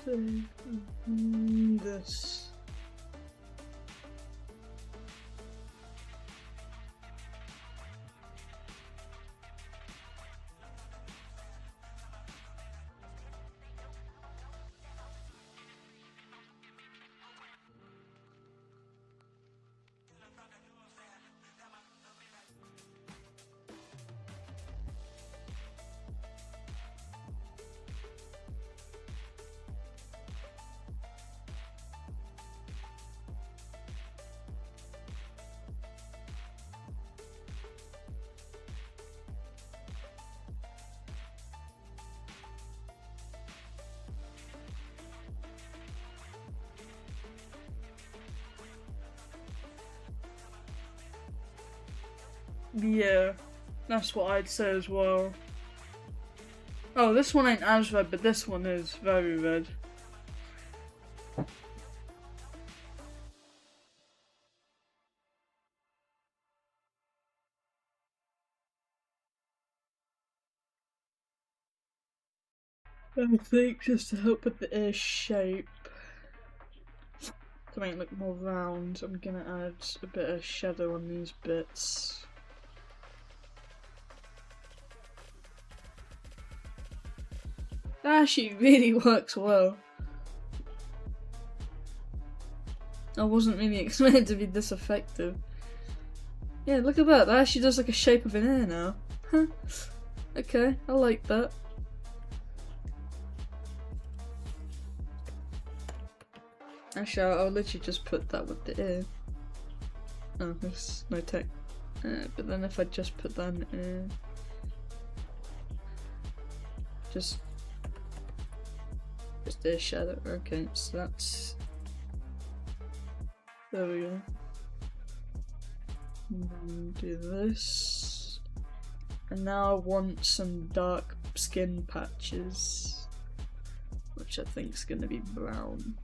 So, this. Yeah, that's what I'd say as well. Oh, this one ain't as red, but this one is very red. I think just to help with the ear shape, to make it look more round, I'm gonna add a bit of shadow on these bits. That actually really works well. I wasn't really expecting it to be this effective. Yeah, look at that. That actually does like a shape of an ear now. Huh. Okay, I like that. Actually, I'll literally just put that with the ear. Oh, there's no tech. But then if I just put that in, just a shadow. Okay, so that's, there we go. Do this, and now I want some dark skin patches, which I think is going to be brown.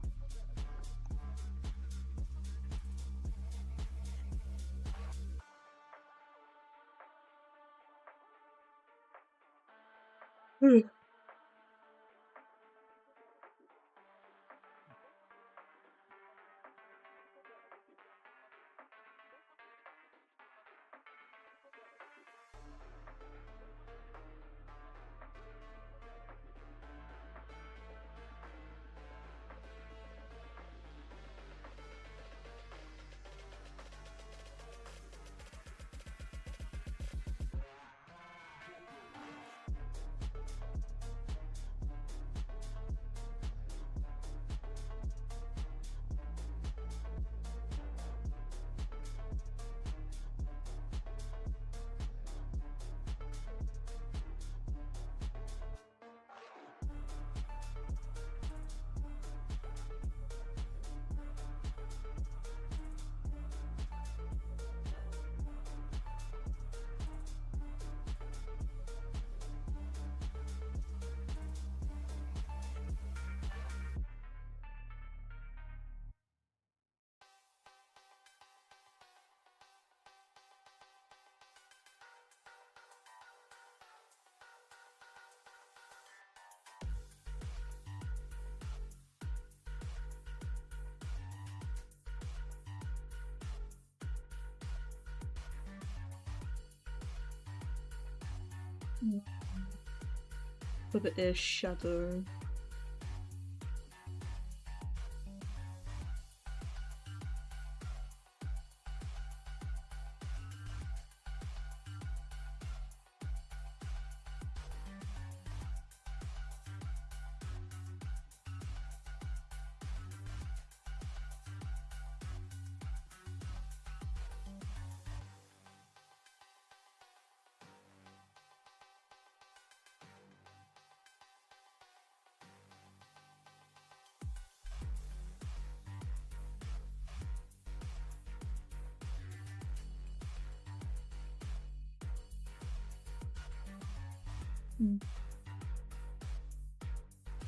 For the ear shadow.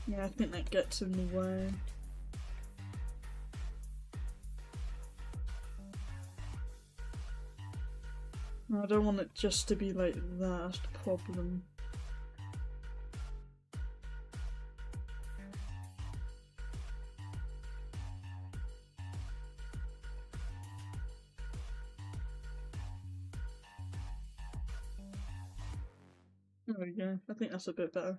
Yeah, I think that gets in the way. I don't want it just to be like that, that's the problem. There we go, I think that's a bit better.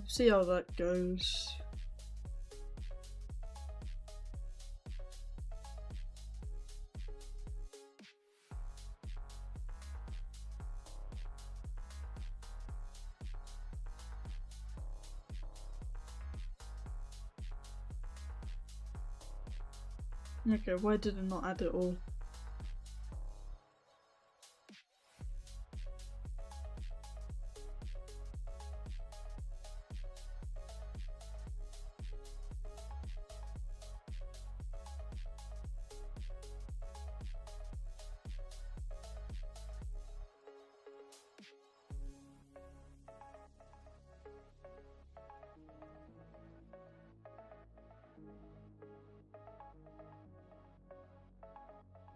See how that goes. Okay, why did it not add it all?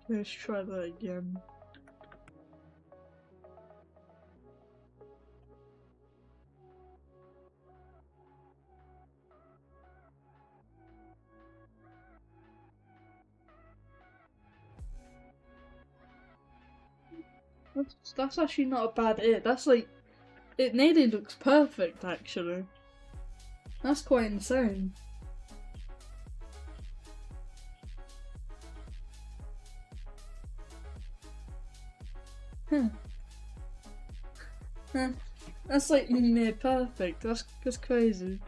Let's try that again. That's actually not a bad ear. That's like It nearly looks perfect, actually. That's quite insane. Huh. Huh. That's like near perfect. That's crazy.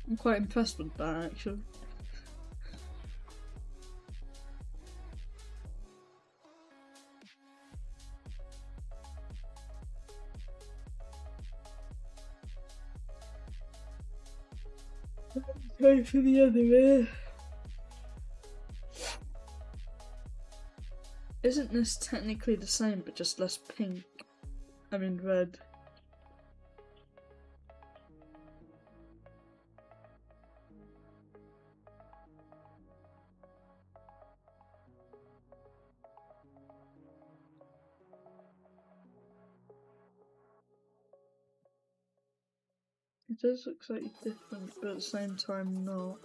I'm quite impressed with that, actually. Wait for the other ear. Isn't this technically the same, but just less pink? I mean red. It does look slightly different, but at the same time not.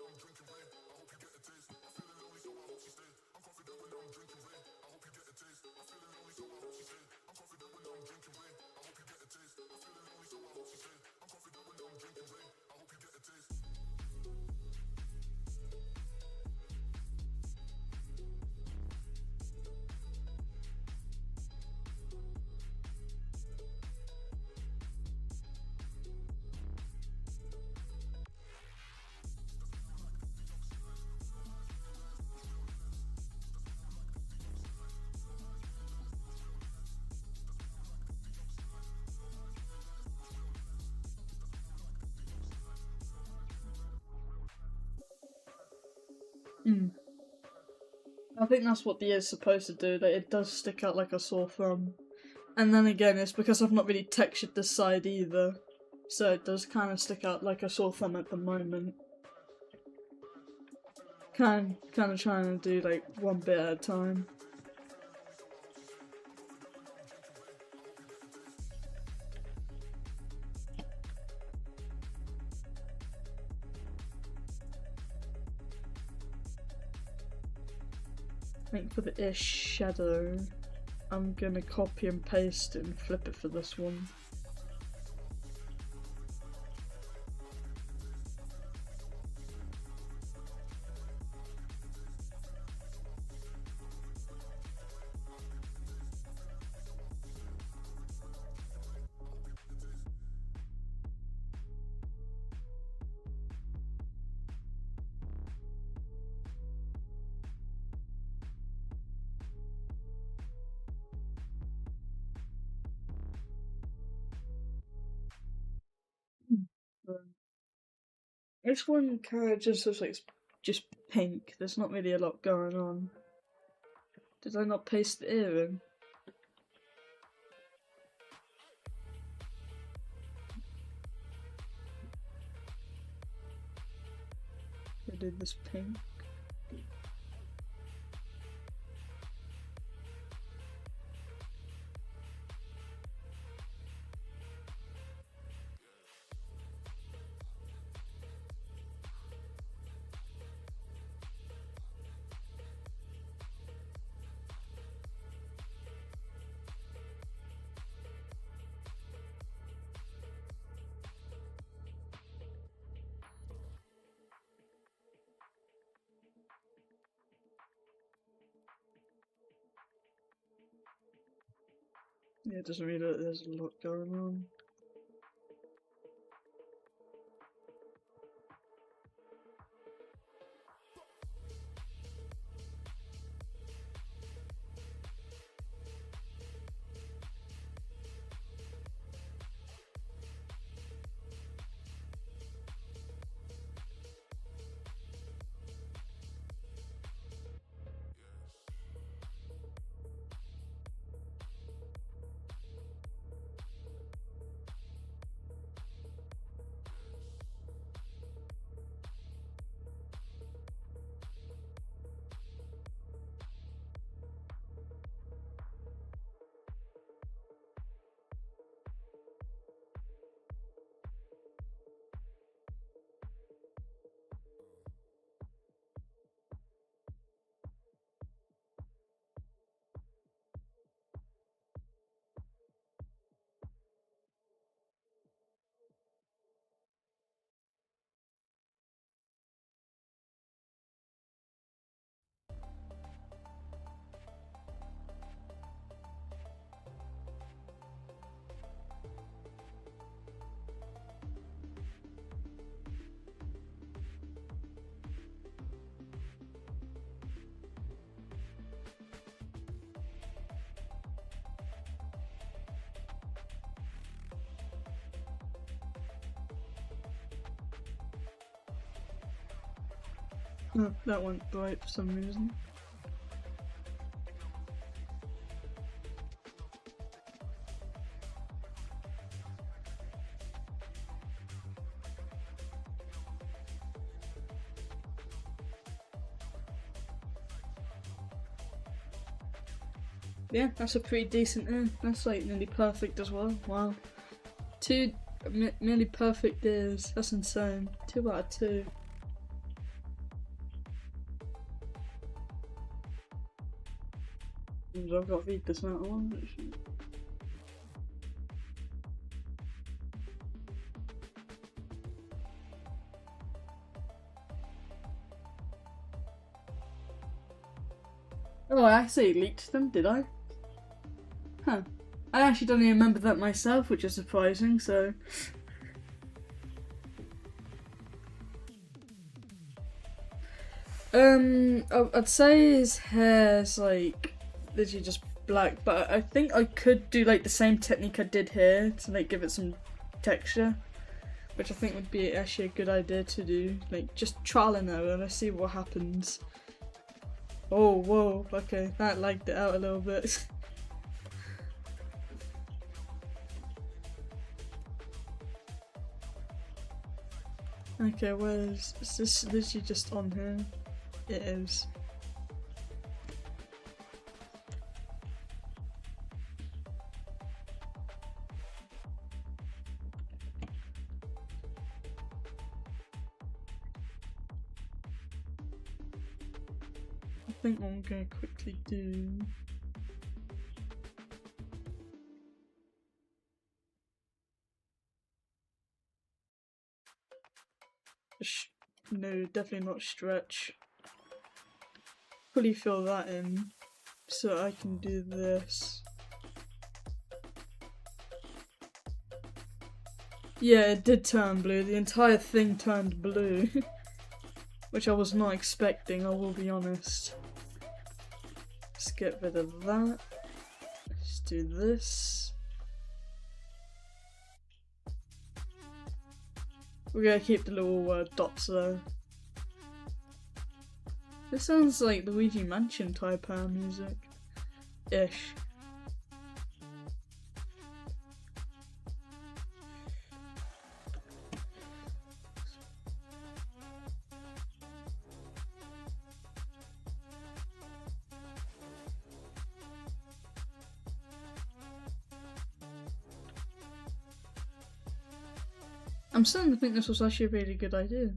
I think that's what the ear's supposed to do, that it does stick out like a sore thumb. And then again, it's because I've not really textured this side either, so it does kind of stick out like a sore thumb at the moment. Kind of trying to do like one bit at a time. I think for the ish shadow, I'm gonna copy and paste it and flip it for this one. This one kind of just looks like it's just pink. There's not really a lot going on. Did I not paste the ear in? I did this pink. Yeah, it doesn't really look like there's a lot going on. Oh, that went bright for some reason. Yeah, that's a pretty decent That's like nearly perfect as well. Wow. Two nearly perfect ears. That's insane. 2 out of 2. I've got to read this out one. Oh, I actually leaked them, did I? Huh. I actually don't even remember that myself, which is surprising, so... I'd say his hair's like literally just black, but I think I could do like the same technique I did here to like give it some texture, which I think would be actually a good idea to do. Like just trial and error, let's see what happens. Oh, whoa, okay, that lagged it out a little bit. Okay, where's is this literally just on here? It is. I think what I'm gonna quickly do. No, definitely not stretch. Fully fill that in so I can do this. Yeah, it did turn blue. The entire thing turned blue. Which I was not expecting, I will be honest. Let's get rid of that. Let's do this. We're gonna keep the little dots though. This sounds like the Luigi Mansion type music. Ish. I'm starting to think this was actually a really good idea.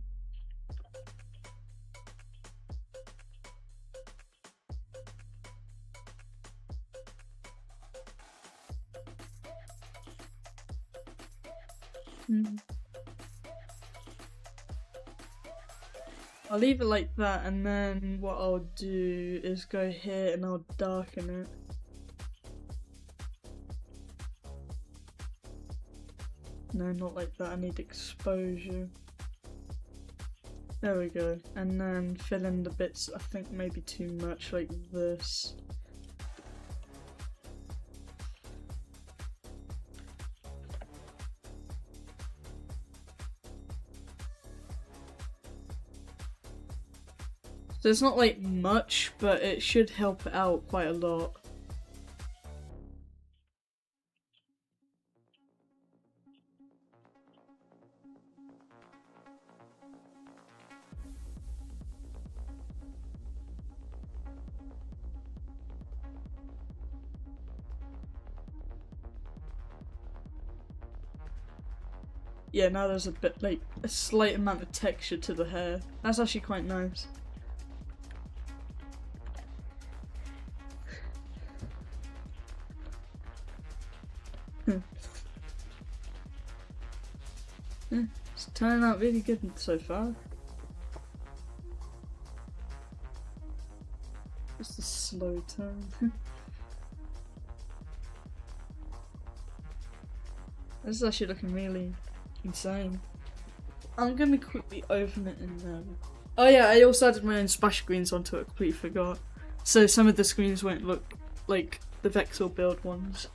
I'll leave it like that, and then what I'll do is go here and I'll darken it. No, not like that, I need exposure. There we go. And then fill in the bits I think maybe too much, like this. So it's not like much, but it should help out quite a lot. Yeah, now there's a bit, like, a slight amount of texture to the hair. That's actually quite nice. Yeah, it's turning out really good so far. Just a slow turn. This is actually looking really insane. I'm gonna quickly open it in there. Oh yeah, I also added my own splash screens onto it, I completely forgot. So some of the screens won't look like the Vexel build ones.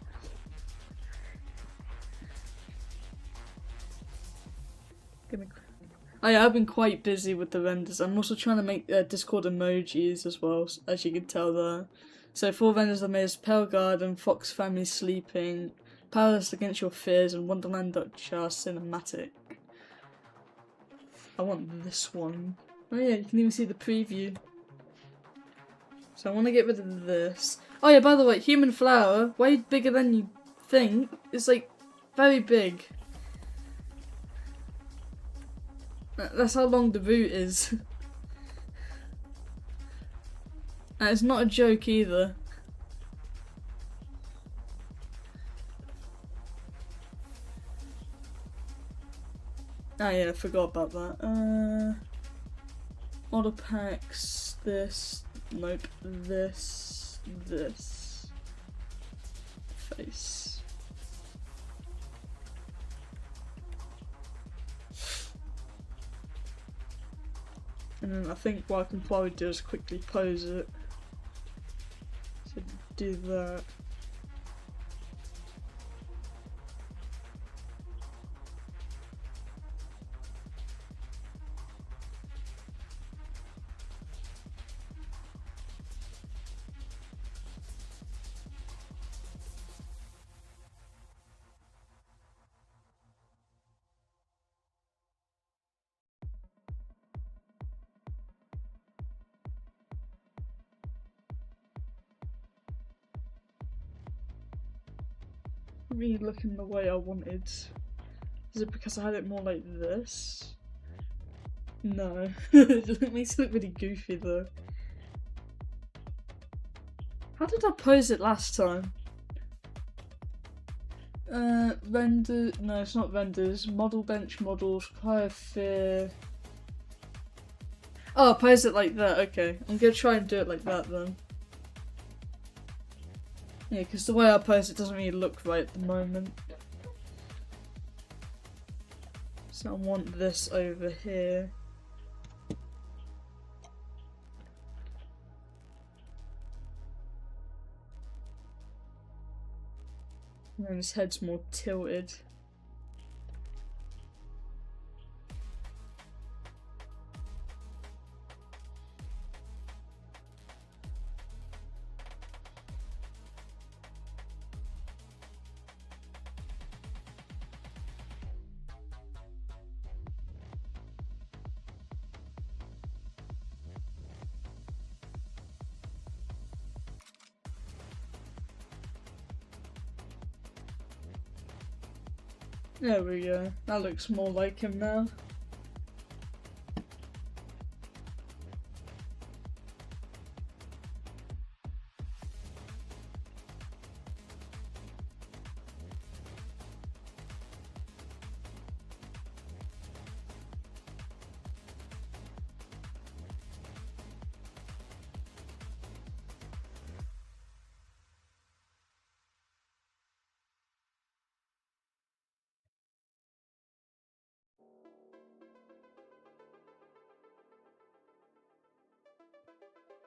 I've been quite busy with the renders. I'm also trying to make Discord emojis as well, as you can tell there. So 4 renders I made is Pale Garden, Fox Family Sleeping, Powerless Against Your Fears, and Wonderland.jar Cinematic. I want this one. Oh yeah, you can even see the preview. So I want to get rid of this. Oh yeah, by the way, Human Flower, way bigger than you think. It's like, very big. That's how long the route is. And it's not a joke either. Oh yeah, I forgot about that. Model packs, this, nope, this, face. And then I think what I can probably do is quickly pose it. So do that. Me looking the way I wanted. Is it because I had it more like this? No. It makes it look really goofy though. How did I pose it last time? Render, no it's not renders, Modelbench models, Cry of Fear. Oh, pose it like that, okay. I'm gonna try and do it like that then. Yeah, because the way I pose it doesn't really look right at the moment. So I want this over here. And then his head's more tilted. There we go. That looks more like him now.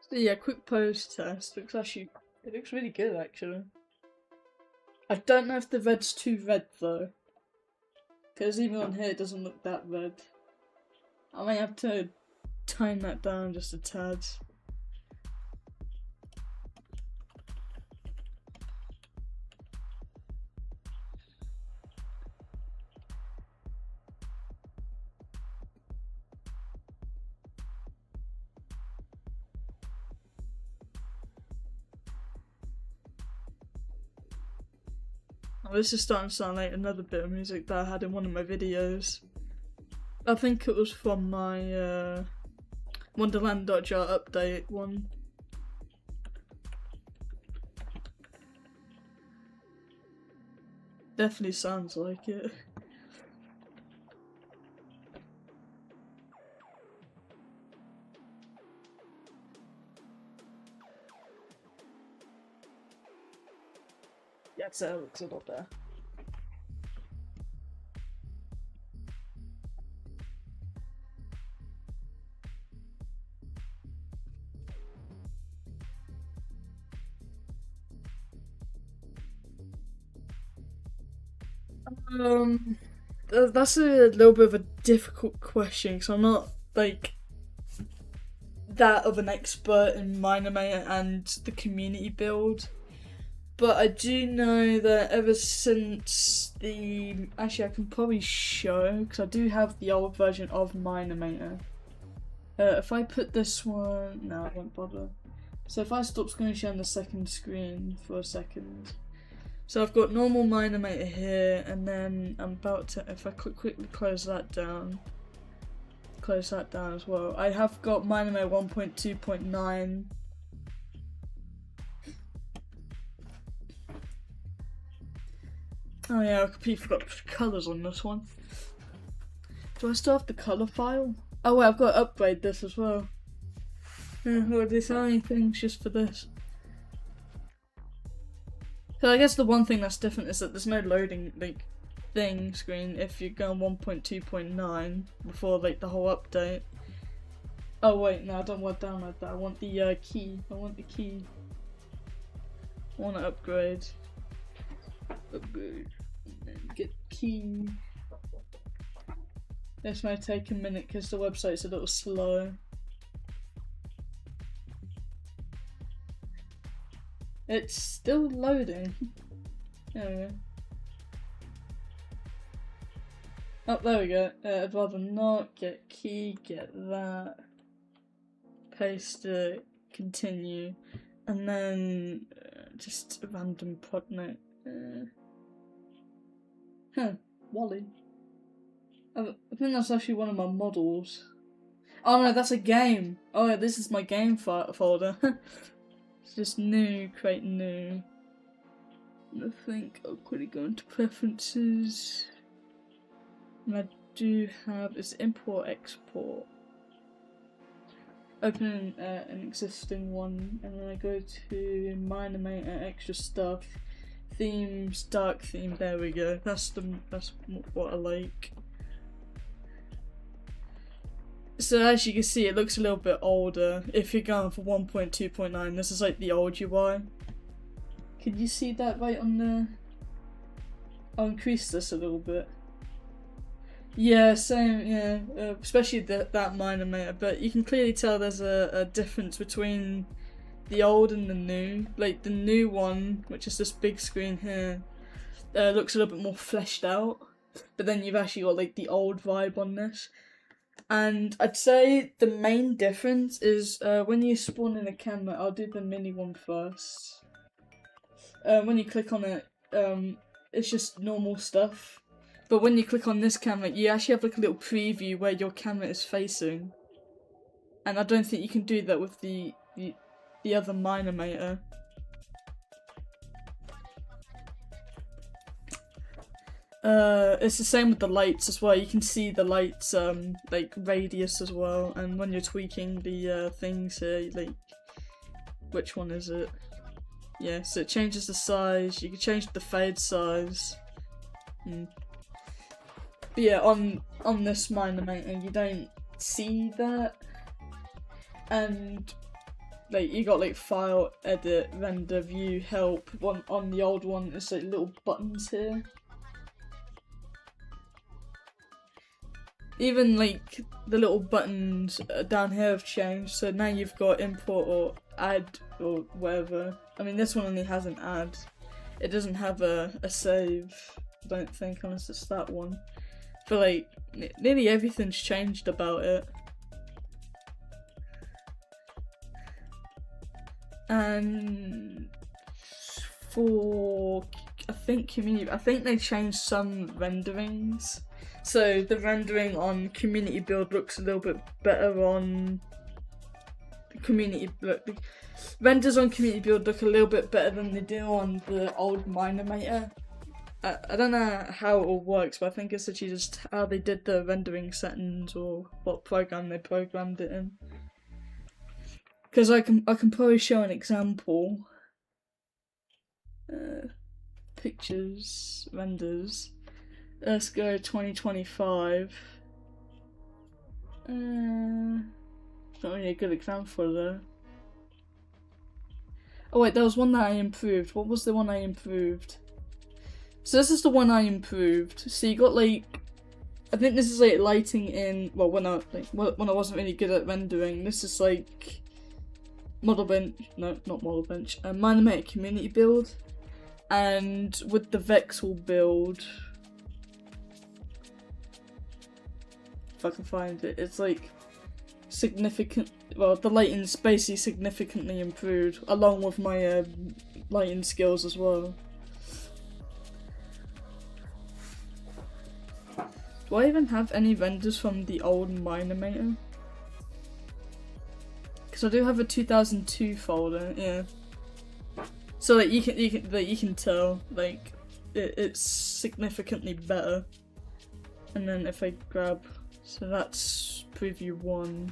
So yeah, quick pose test. It looks really good actually. I don't know if the red's too red though. Because even on here it doesn't look that red. I might have to tone that down just a tad. Oh, this is starting to sound like another bit of music that I had in one of my videos. I think it was from my Wonderland.jar update one. Definitely sounds like it. Yeah, so it looks a lot better. that's a little bit of a difficult question because I'm not like that of an expert in Mine-imator and the community build. But I do know that ever since the... Actually, I can probably show, because I do have the old version of Mine-imator. If I put this one... No, I won't bother. So if I stop screen sharing the second screen for a second. So I've got normal Mine-imator here, and then I'm about to... If I quickly close that down as well. I have got Mine-imator 1.2.9. Oh yeah, I completely forgot to put colours on this one. Do I still have the colour file? Oh wait, I've got to upgrade this as well. Well, there's so many things just for this. So I guess the one thing that's different is that there's no loading like thing screen if you go on 1.2.9 before like the whole update. Oh wait, no, I don't want to download that. I want the key. I want the key. I want to upgrade. Upgrade. And then get key. This may take a minute because the website's a little slow. It's still loading. There we go. Oh, there we go. I'd rather not. Get key, get that. Paste it, continue. And then just a random prod note. Wally. I think that's actually one of my models. Oh no, that's a game. Oh yeah, this is my game folder. It's just new, create new. And I think I'll quickly go into preferences. And I do have is import export. Open an existing one, and then I go to Mine-imator, extra stuff, themes, dark theme. There we go. That's what I like. So as you can see, it looks a little bit older. If you're going for 1.2.9, this is like the old UI. Can you see that right on there? I'll increase this a little bit. Yeah, same, yeah, especially that Mine-imator, but you can clearly tell there's a difference between the old and the new. Like the new one, which is this big screen here, looks a little bit more fleshed out, but then you've actually got like the old vibe on this. And I'd say the main difference is when you spawn in a camera, I'll do the mini one first. When you click on it, it's just normal stuff. But when you click on this camera, you actually have like a little preview where your camera is facing. And I don't think you can do that with the other Mine-imator. It's the same with the lights as well. You can see the lights like radius as well, and when you're tweaking the things here, like which one is it? Yeah, so it changes the size. You can change the fade size. But yeah, on this Mine-imator, you don't see that, and like you got like file, edit, render, view, help. On the old one, it's like little buttons here. Even like the little buttons down here have changed, so now you've got import or add or whatever. I mean, this one only has an add. It doesn't have a save, I don't think, unless it's that one. But like, nearly everything's changed about it. And for, I think they changed some renderings. So the rendering on community build looks a little bit better on community. The renders on community build look a little bit better than they do on the old Mine-imator. I don't know how it all works, but I think it's actually just how they did the rendering settings or what program they programmed it in. Because I can probably show an example. Pictures, renders. Let's go 2025. Not really a good example though. Oh wait, there was one that I improved. What was the one I improved? So this is the one I improved. So you got like I think this is like lighting in, well, when I wasn't really good at rendering. This is like Modelbench, no, not Modelbench, Mine-imator community build, and with the Vexel build, if I can find it, it's like significant. Well, the lighting's basically significantly improved, along with my lighting skills as well. Do I even have any renders from the old Mine-imator? Because I do have a 2002 folder, yeah. So like you can tell like it's significantly better. And then if I grab, so that's preview 1.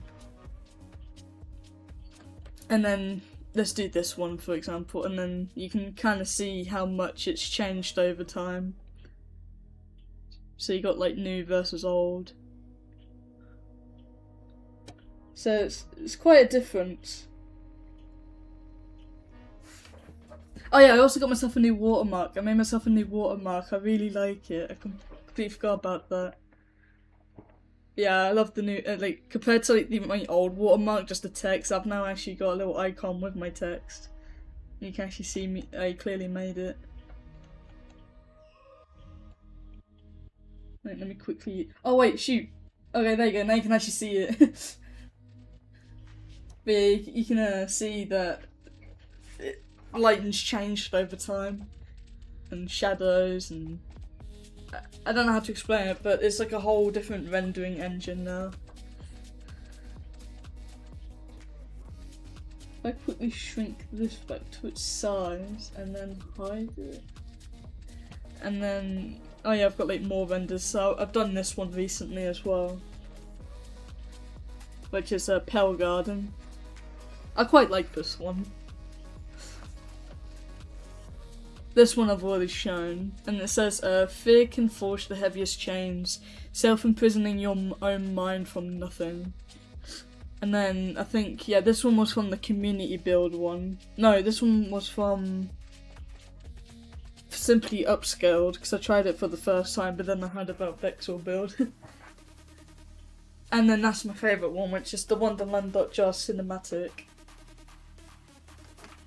And then let's do this one for example, and then you can kind of see how much it's changed over time. So you got like new versus old. So it's quite a difference. Oh yeah, I also got myself a new watermark. I made myself a new watermark. I really like it. I completely forgot about that. Yeah, I love the new, like, compared to like my old watermark, just the text, I've now actually got a little icon with my text. You can actually see me, I clearly made it. Right, let me quickly, oh wait, shoot! Okay, there you go, now you can actually see it. But yeah, you can see that lighting's changed over time. And shadows and... I don't know how to explain it, but it's like a whole different rendering engine now. If I quickly shrink this back to its size and then hide it. And then, oh yeah, I've got like more renders, so I've done this one recently as well. Which is a Pale Garden. I quite like this one. This one I've already shown, and it says, fear can forge the heaviest chains, self-imprisoning your own mind from nothing. And then, I think, yeah, this one was from the community build one. No, this one was from Simply Upscaled, because I tried it for the first time, but then I heard about Vexel build. And then that's my favourite one, which is the Wonderland.jar cinematic.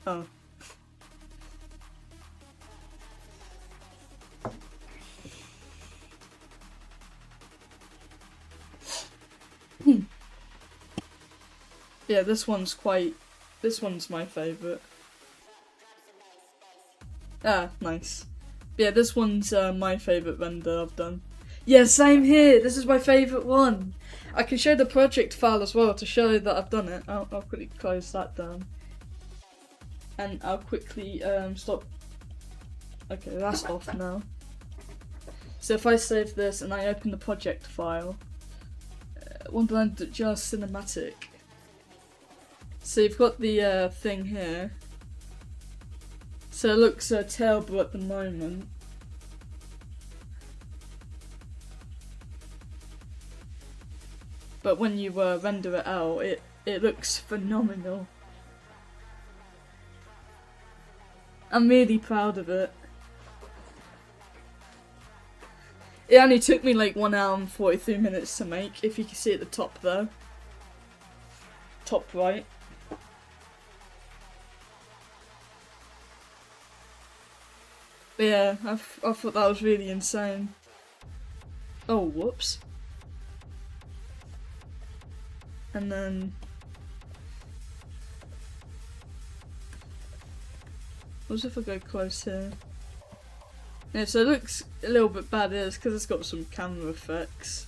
Oh. Yeah, this one's my favourite. Ah, nice. Yeah, this one's my favourite render I've done. Yeah, same here, this is my favourite one. I can show the project file as well to show that I've done it. I'll quickly close that down. And I'll quickly stop. Okay, that's off now. So if I save this and I open the project file, Wonderland.jar cinematic. So you've got the thing here. So it looks terrible at the moment. But when you render it out, it looks phenomenal. I'm really proud of it. It only took me like 1 hour and 43 minutes to make, if you can see at the top there. Top right. But yeah, I thought that was really insane. Oh, whoops. And then... what if I go close here? Yeah, so it looks a little bit bad, it's because it's got some camera effects.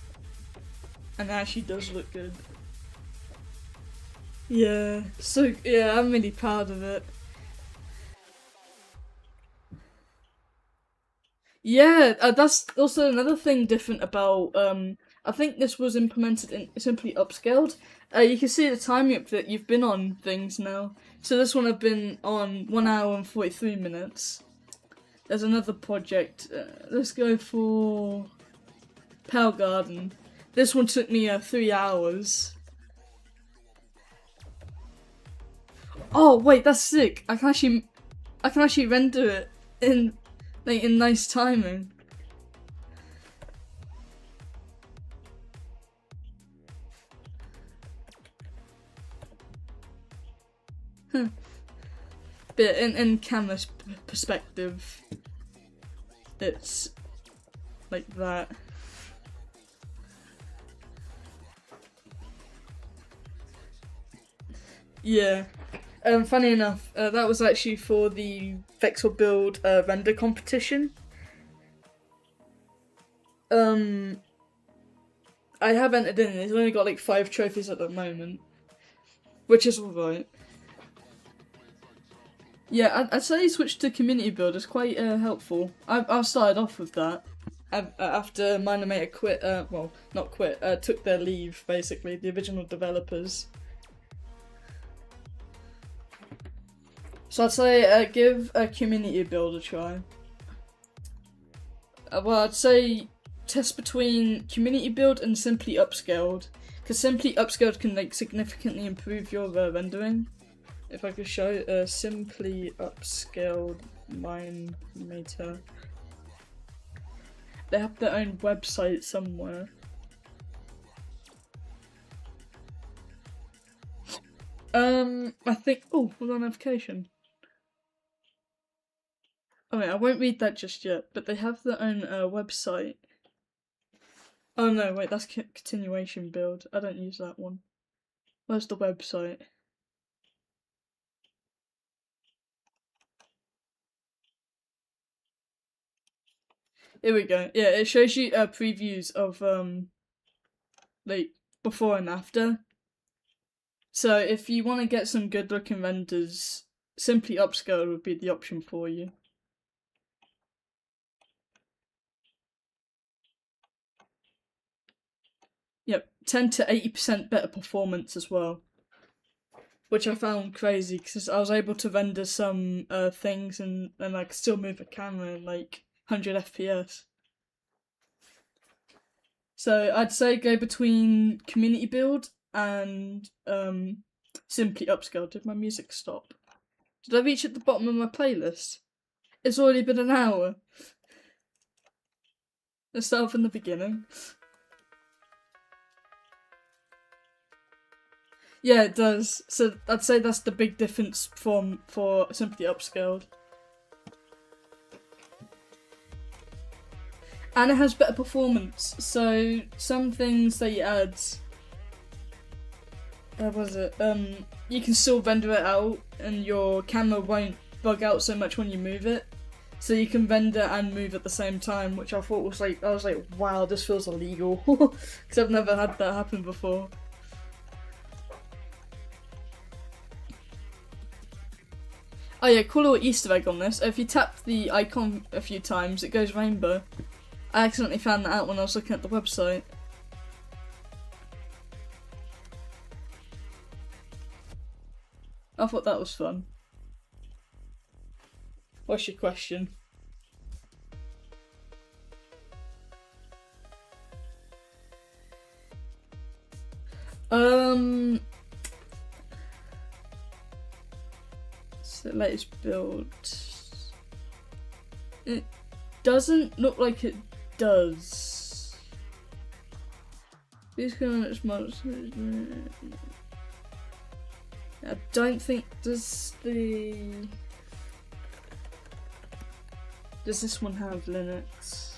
And it actually does look good. Yeah, so yeah, I'm really proud of it. Yeah, that's also another thing different about, I think this was implemented in Simply Upscaled. You can see the time that you've been on things now. So this one I've been on 1 hour and 43 minutes. There's another project. Let's go for Pale Garden. This one took me 3 hours. Oh wait, that's sick. I can actually render it in nice timing. But in camera's perspective, it's like that. Yeah. Funny enough, that was actually for the Vexel Build render competition. I have entered in. It's only got like 5 trophies at the moment, which is alright. Yeah, I'd say switch to community build is quite helpful. I've started off with that after Mine-imator quit. Well, not quit. Took their leave, basically, the original developers. So I'd say give a community build a try. Well, I'd say test between community build and simply upscaled, because simply upscaled can like significantly improve your rendering. If I could show simply upscaled Mine-imator. They have their own website somewhere. I think. Oh, hold on, notification. Oh wait, I won't read that just yet. But they have their own website. Oh no, wait, that's continuation build. I don't use that one. Where's the website? Here we go. Yeah, it shows you previews of like before and after. So if you want to get some good looking renders, simply upscale would be the option for you. Yep, 10 to 80% better performance as well, which I found crazy because I was able to render some things and I could still move the camera in like 100 FPS. So I'd say go between community build and simply upscale. Did my music stop? Did I reach at the bottom of my playlist? It's already been an hour. Let's start from the beginning. Yeah, it does. So I'd say that's the big difference for simply upscaled. And it has better performance. So some things that you add, you can still render it out, and your camera won't bug out so much when you move it. So you can render and move at the same time, which I thought was like, I was like, wow, this feels illegal, because I've never had that happen before. Oh yeah, cool little Easter egg on this. If you tap the icon a few times, it goes rainbow. I accidentally found that out when I was looking at the website. I thought that was fun. What's your question? So latest build. It doesn't look like it does. These kind of mods. I don't think does this one have Linux?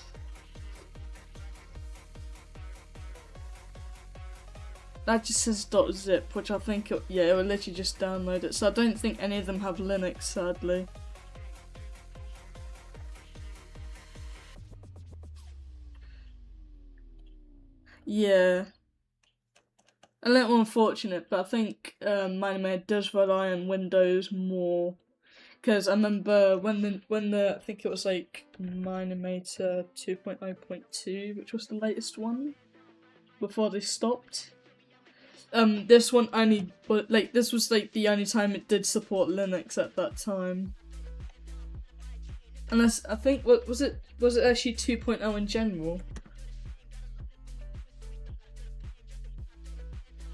That just says .zip, which I think it will literally just download it. So I don't think any of them have Linux, sadly. Yeah. A little unfortunate, but I think Mine-imator does rely on Windows more. Because I remember when the I think it was like Mine-imator 2.0.2, which was the latest one, before they stopped. This one only, like, this was like the only time it did support Linux at that time. Unless, I think, was it actually 2.0 in general?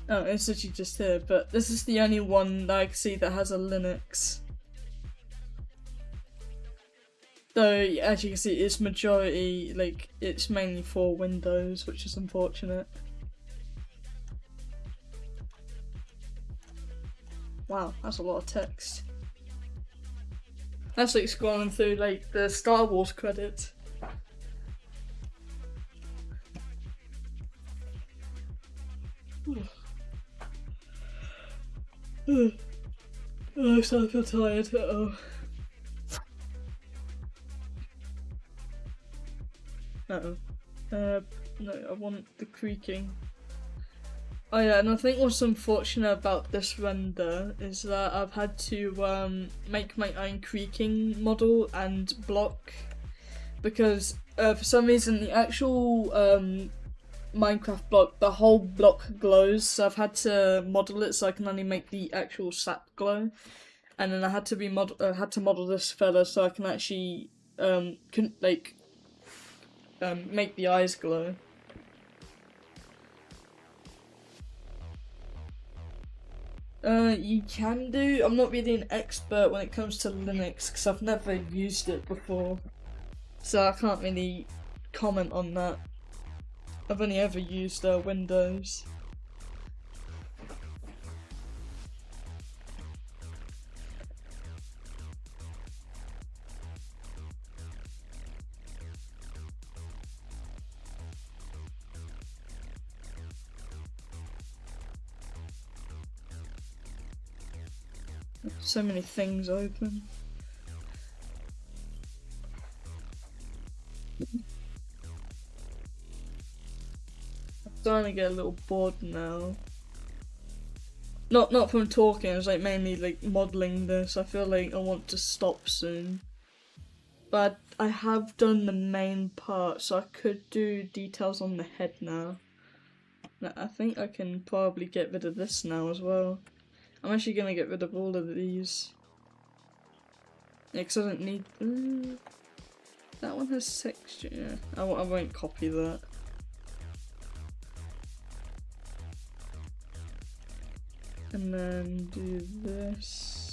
Oh, it's actually just here, but this is the only one that I can see that has a Linux. Though, as you can see, it's majority, like, it's mainly for Windows, which is unfortunate. Wow, that's a lot of text. That's like scrolling through like the Star Wars credits. Oh, so I feel tired. Uh-oh. Uh-oh. No, I want the creaking. Oh yeah, and I think what's unfortunate about this render is that I've had to make my own creaking model and block, because for some reason the actual Minecraft block, the whole block glows, so I've had to model it so I can only make the actual sap glow, and then I had to model this fella so I can actually make the eyes glow. You can do. I'm not really an expert when it comes to Linux because I've never used it before, so I can't really comment on that. I've only ever used Windows. So many things open. I'm starting to get a little bored now. Not from talking, I was like mainly like modelling this. I feel like I want to stop soon. But I have done the main part, so I could do details on the head now. I think I can probably get rid of this now as well. I'm actually gonna get rid of all of these. Yeah, because I don't need... that one has texture. Yeah. I won't copy that. And then do this.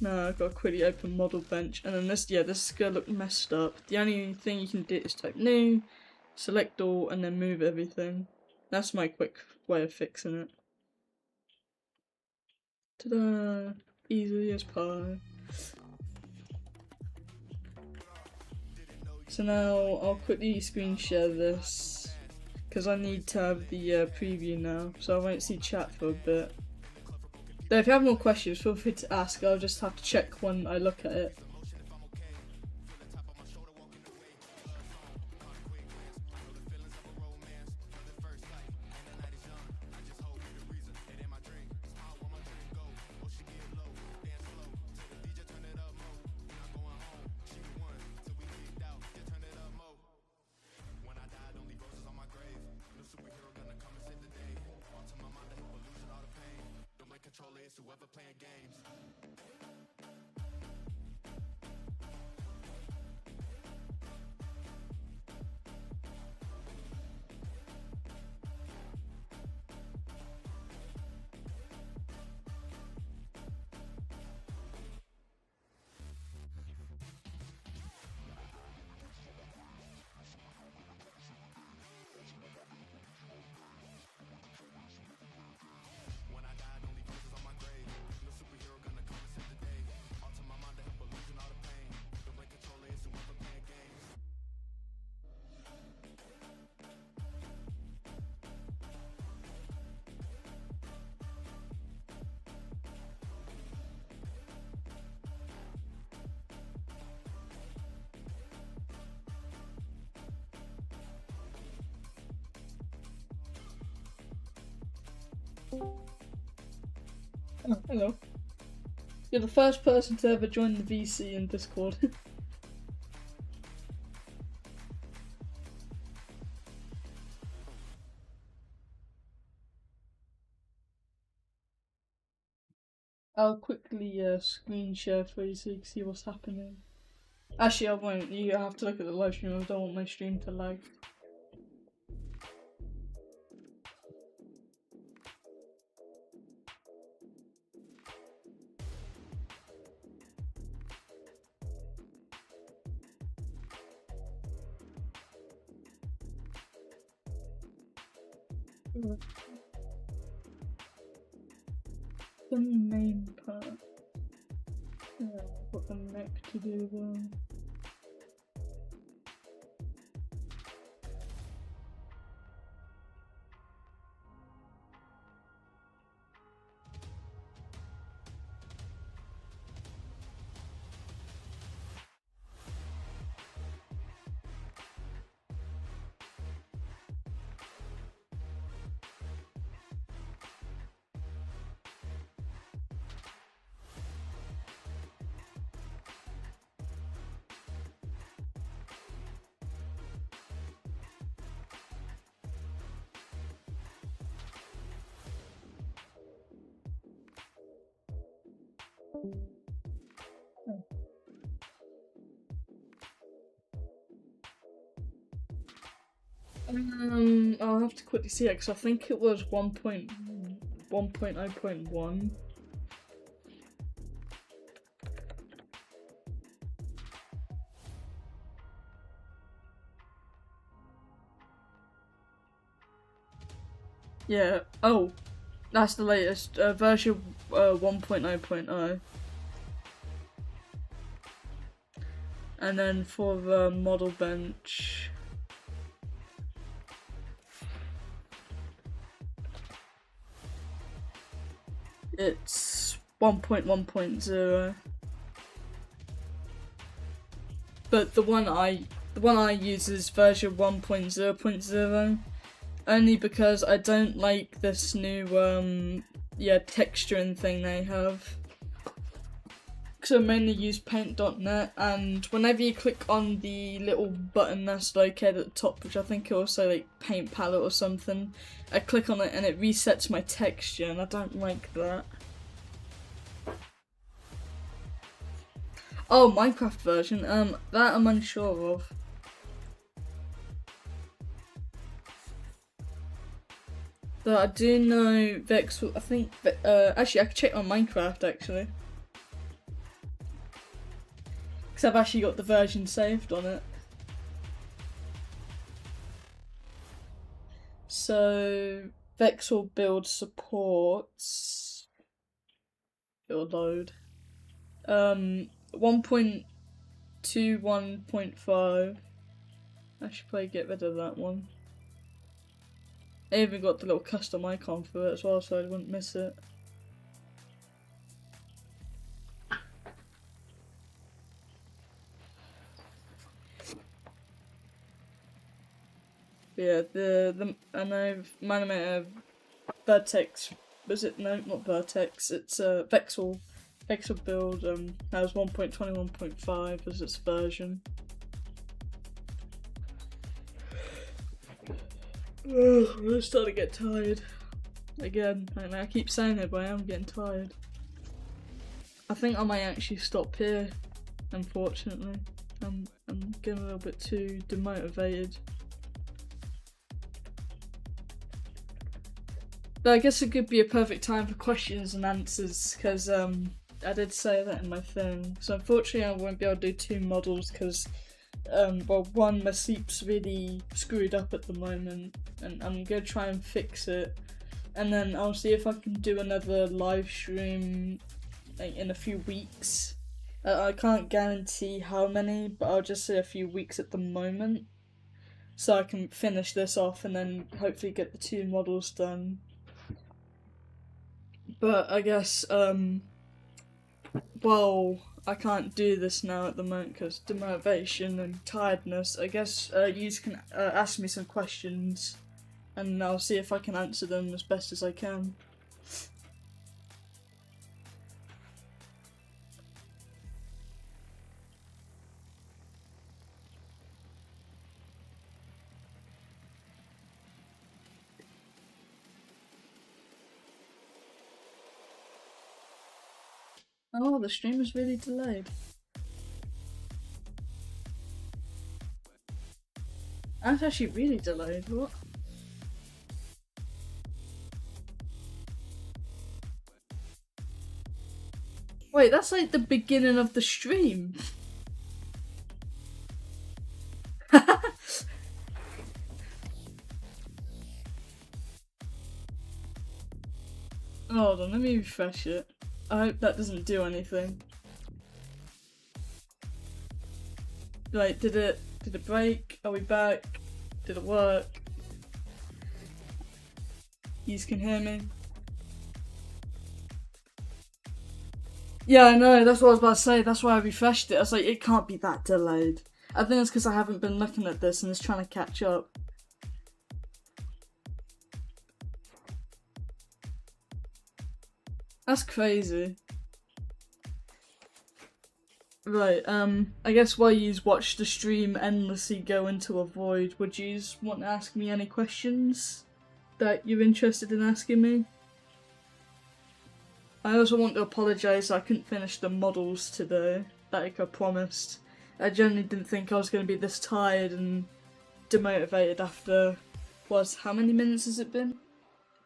No, I've got to quickly open Modelbench, and then this is gonna look messed up. The only thing you can do is type new, select all, and then move everything. That's my quick way of fixing it. Ta-da! Easy as pie. So now I'll quickly screen share this, because I need to have the preview now, so I won't see chat for a bit. Though if you have more questions, feel free to ask. I'll just have to check when I look at it. Oh, hello. You're the first person to ever join the VC in Discord. I'll quickly screen share for you so you can see what's happening. Actually, I won't. You have to look at the live stream. I don't want my stream to lag. The main part. Got the neck to do though. I'll have to quickly see it because I think it was 1.0.1. Yeah. Oh, that's the latest version 1.0.0. And then for the Modelbench, it's 1.1.0. But the one I use is version 1.0.0. Only because I don't like this new texturing thing they have. Because I mainly use paint.net, and whenever you click on the little button that's located at the top, which I think also like paint palette or something, I click on it and it resets my texture, and I don't like that. Oh, Minecraft version, that I'm unsure of. But I do know Vex, I think, actually I could check on Minecraft actually. Because I've actually got the version saved on it. So, Vexel build supports, it'll load, 1.21.5, I should probably get rid of that one. I even got the little custom icon for it as well, so I wouldn't miss it. Yeah, I know Mine-imator Vertex, was it? No, not Vertex, it's Vexel build has 1.21.5 as its version. I'm starting to get tired. Again, I keep saying it, but I am getting tired. I think I might actually stop here, unfortunately. I'm getting a little bit too demotivated. But I guess it could be a perfect time for questions and answers, because I did say that in my thing. So unfortunately I won't be able to do 2 models because, well, one, my sleep's really screwed up at the moment, and I'm going to try and fix it. And then I'll see if I can do another live stream in a few weeks. I can't guarantee how many, but I'll just say a few weeks at the moment. So I can finish this off and then hopefully get the 2 models done. But I guess, well, I can't do this now at the moment because demotivation and tiredness. I guess you can ask me some questions and I'll see if I can answer them as best as I can. Oh, the stream is really delayed. That's actually really delayed, what? Wait, that's like the beginning of the stream. Hold on, let me refresh it. I hope that doesn't do anything. Right, did it break? Are we back? Did it work? You can hear me? Yeah, I know, that's what I was about to say, that's why I refreshed it. I was like, it can't be that delayed. I think it's because I haven't been looking at this and it's trying to catch up. That's crazy. Right, I guess while you watch the stream endlessly go into a void, would you want to ask me any questions that you're interested in asking me? I also want to apologise I couldn't finish the models today, like I promised. I genuinely didn't think I was going to be this tired and demotivated after, how many minutes has it been?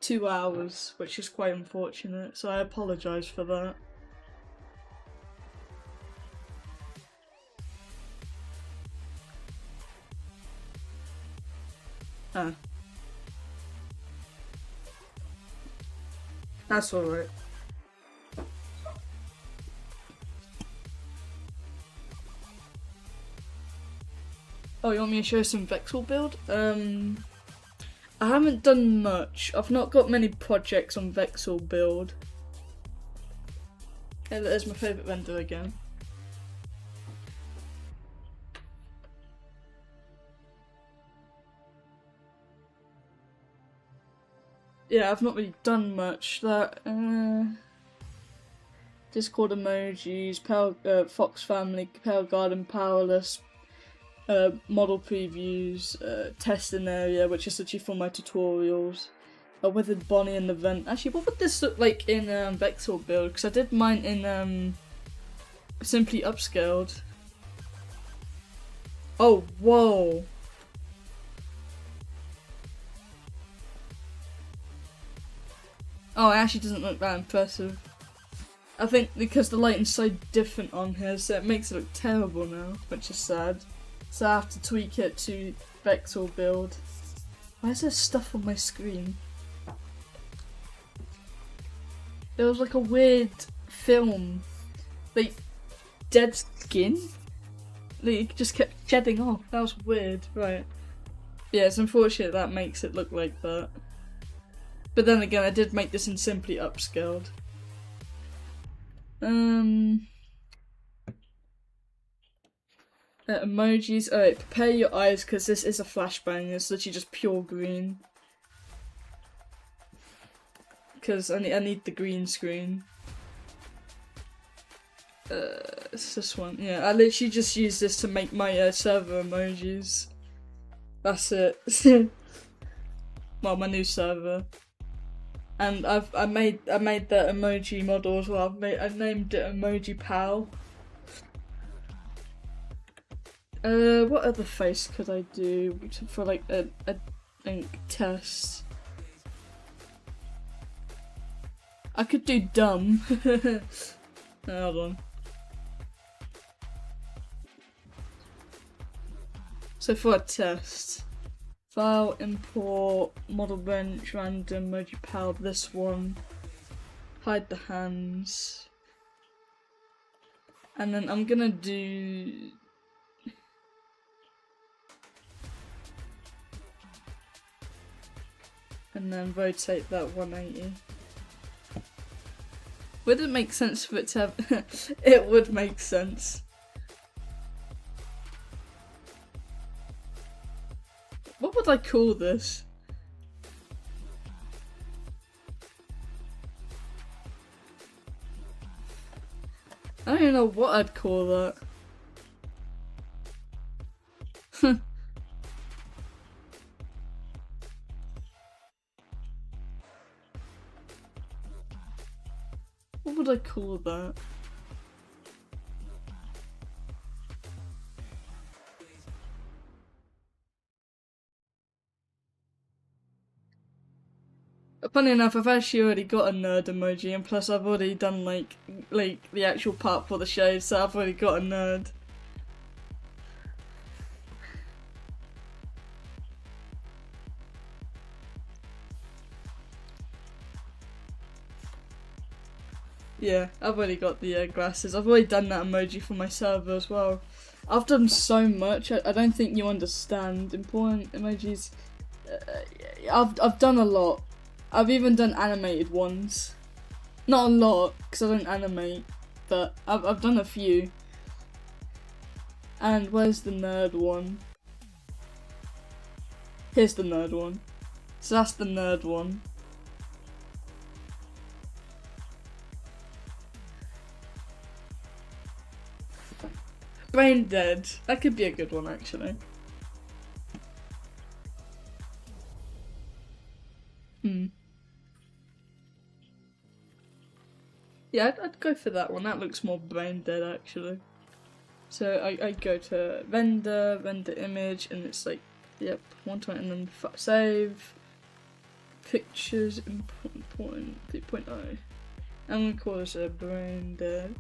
2 hours, which is quite unfortunate, so I apologise for that. Ah. That's alright. Oh, you want me to show some Vexel build? I haven't done much. I've not got many projects on Vexel build. Okay, there's my favourite render again. Yeah, I've not really done much. That Discord emojis, Fox Family, Pale Garden, Powerless, model previews, testing area, which is actually for my tutorials. A withered Bonnie in the vent. Actually, what would this look like in Vexel build? Because I did mine in simply upscaled. Oh, whoa. Oh, it actually doesn't look that impressive. I think because the lighting's so different on here, so it makes it look terrible now, which is sad. So I have to tweak it to Vexel build. Why is there stuff on my screen? There was like a weird film, like dead skin. Like it just kept shedding off. That was weird, right? Yeah, it's unfortunate that makes it look like that. But then again, I did make this in simply upscaled. Emojis. Alright, prepare your eyes because this is a flashbang. It's literally just pure green. Because I need the green screen. It's this one. Yeah, I literally just use this to make my server emojis. That's it. Well, my new server. And I made the emoji model as well. I named it Emoji Pal. What other face could I do for like a ink test? I could do dumb. Hold on. So for a test, file, import, Modelbench, random, emoji pal, this one, hide the hands, and then I'm gonna do and then rotate that 180. Would it make sense for it to have it would make sense. What would I call this? I don't even know what I'd call that. What would I call that? Funny enough, I've actually already got a nerd emoji, and plus I've already done like the actual part for the show, so I've already got a nerd. Yeah, I've already got the glasses. I've already done that emoji for my server as well. I've done so much. I don't think you understand important emojis. I've done a lot. I've even done animated ones. Not a lot, because I don't animate, but I've done a few. And where's the nerd one? Here's the nerd one. So that's the nerd one. Brain dead. That could be a good one, actually. Yeah, I'd go for that one. That looks more brain dead, actually. So I'd go to render image, and it's like, yep, 120, and then save. Pictures, important, 3.0. I'm gonna call this a brain dead.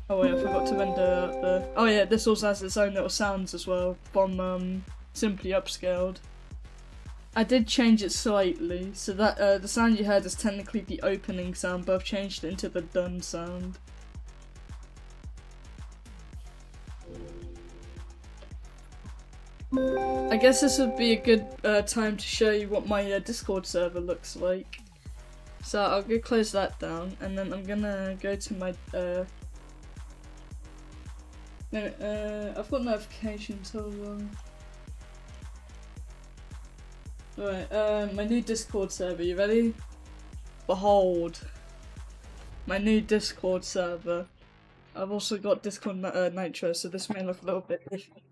Oh wait, I forgot to render the. Oh yeah, this also has its own little sounds as well from Simply Upscaled. I did change it slightly, so that the sound you heard is technically the opening sound, but I've changed it into the done sound. I guess this would be a good time to show you what my Discord server looks like. So I'll go close that down, and then I'm gonna go to my I've got notifications, hold on. Alright, my new Discord server, you ready? Behold. My new Discord server. I've also got Discord Nitro, so this may look a little bit different.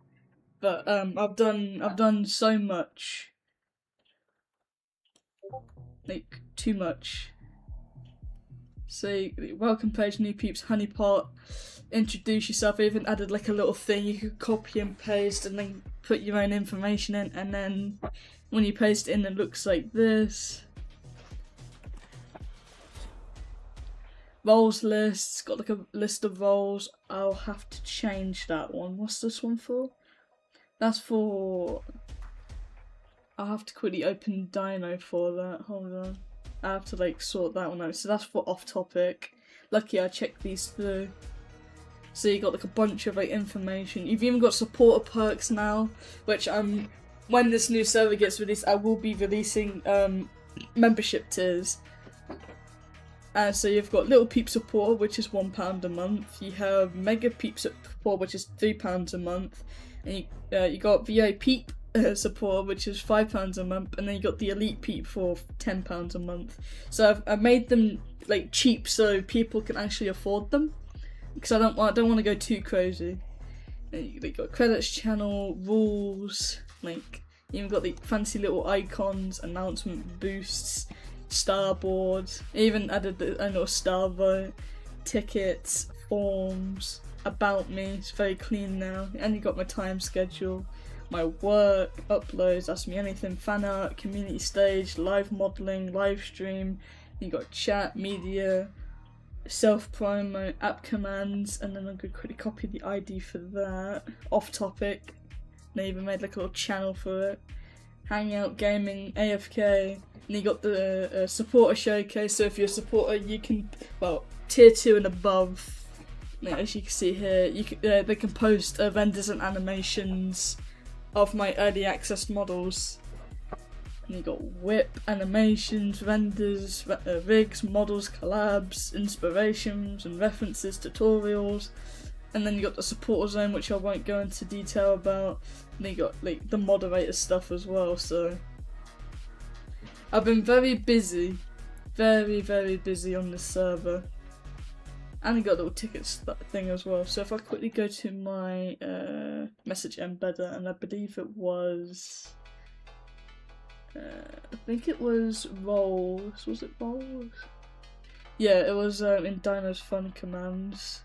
But I've done so much. Like, too much. So, welcome page, new peeps, honeypot. Introduce yourself. I even added like a little thing you could copy and paste and then put your own information in, and then when you paste it in, it looks like this. Roles lists, got like a list of roles. I'll have to change that one. What's this one for? That's for. I'll have to quickly open Dino for that. Hold on. I have to like sort that one out. So that's for off topic. Lucky I checked these through. So you got like a bunch of like information. You've even got supporter perks now, which when this new server gets released, I will be releasing membership tiers. So you've got Little Peep Support, which is £1 a month. You have Mega Peep Support, which is £3 a month. And you got VA Peep Support, which is £5 a month. And then you got the Elite Peep for £10 a month. So I've made them like cheap so people can actually afford them, because I don't want to go too crazy. And you got credits channel, rules, like you even got the fancy little icons, announcement boosts, starboards. I even added a little star vote, tickets, forms, about me. It's very clean now. And you got my time schedule, my work, uploads, ask me anything, fan art, community stage, live modelling, live stream. You got chat, media, self promo, app commands, and then I'm gonna quickly copy the ID for that. Off topic. They even made like a little channel for it. Hangout, gaming, AFK. And you got the supporter showcase, so if you're a supporter you can, well, tier 2 and above, as you can see here, you can, they can post renders and animations of my early access models. And you got whip, animations, renders, rigs, models, collabs, inspirations and references, tutorials. And then you got the supporter zone, which I won't go into detail about. And then you got like the moderator stuff as well, so I've been very busy, very busy on this server. And you got a little tickets thing as well. So if I quickly go to my message embedder, and I believe it was, I think it was roles. Was it roles? Yeah, it was in Dino's Fun Commands,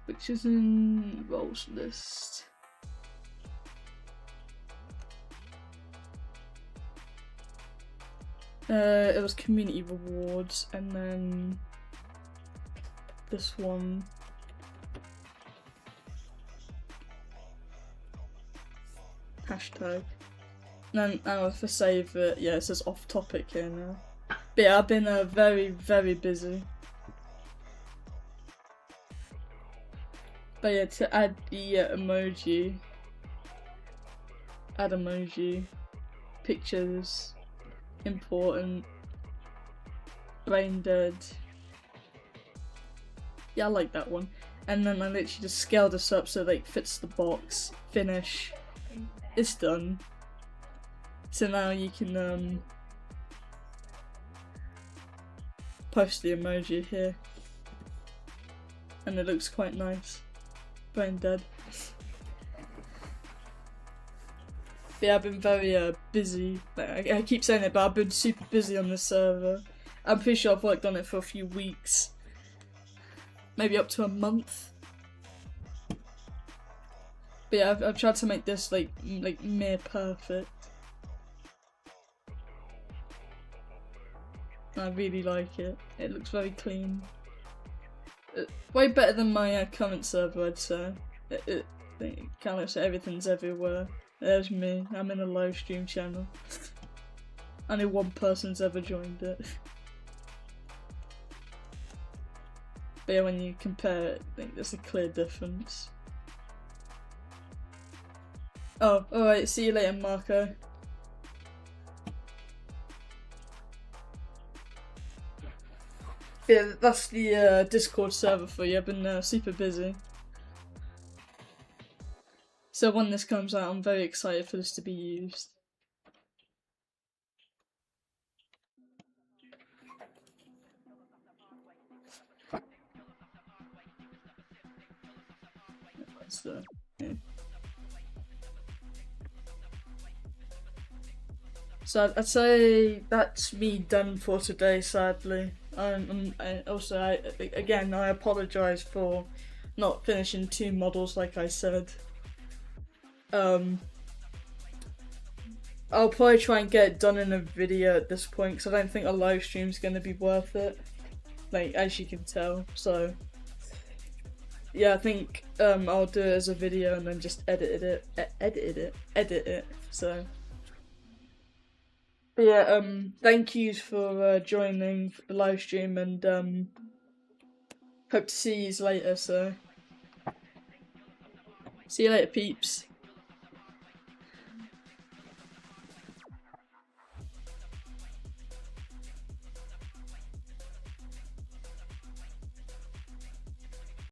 which is in roles list. It was community rewards, and then this one. Hashtag. And now if I save it, yeah, it says off topic here now. But yeah, I've been very, very busy. But yeah, to add the emoji, add emoji, pictures, important, brain dead. Yeah, I like that one. And then I literally just scale this up so that it fits the box. Finish. It's done. So now you can post the emoji here. And it looks quite nice. Brain dead. But yeah, I've been very busy. Like, I keep saying it, but I've been super busy on this server. I'm pretty sure I've worked on it for a few weeks. Maybe up to a month. But yeah, I've tried to make this like near perfect. I really like it. It looks very clean. Way better than my current server, I'd say. It kind of say everything's everywhere. There's me. I'm in a live stream channel. Only one person's ever joined it. But yeah, when you compare it, I think there's a clear difference. Oh, alright, see you later, Marco. Yeah, that's the Discord server for you. I've been super busy. So when this comes out, I'm very excited for this to be used. So, yeah. So I'd say that's me done for today, sadly. Again, I apologise for not finishing 2 models like I said. I'll probably try and get it done in a video at this point because I don't think a live stream's going to be worth it. Like, as you can tell, so yeah, I think I'll do it as a video and then just edit it. So, but yeah, thank yous for joining the live stream and hope to see yous later. So, see you later, peeps.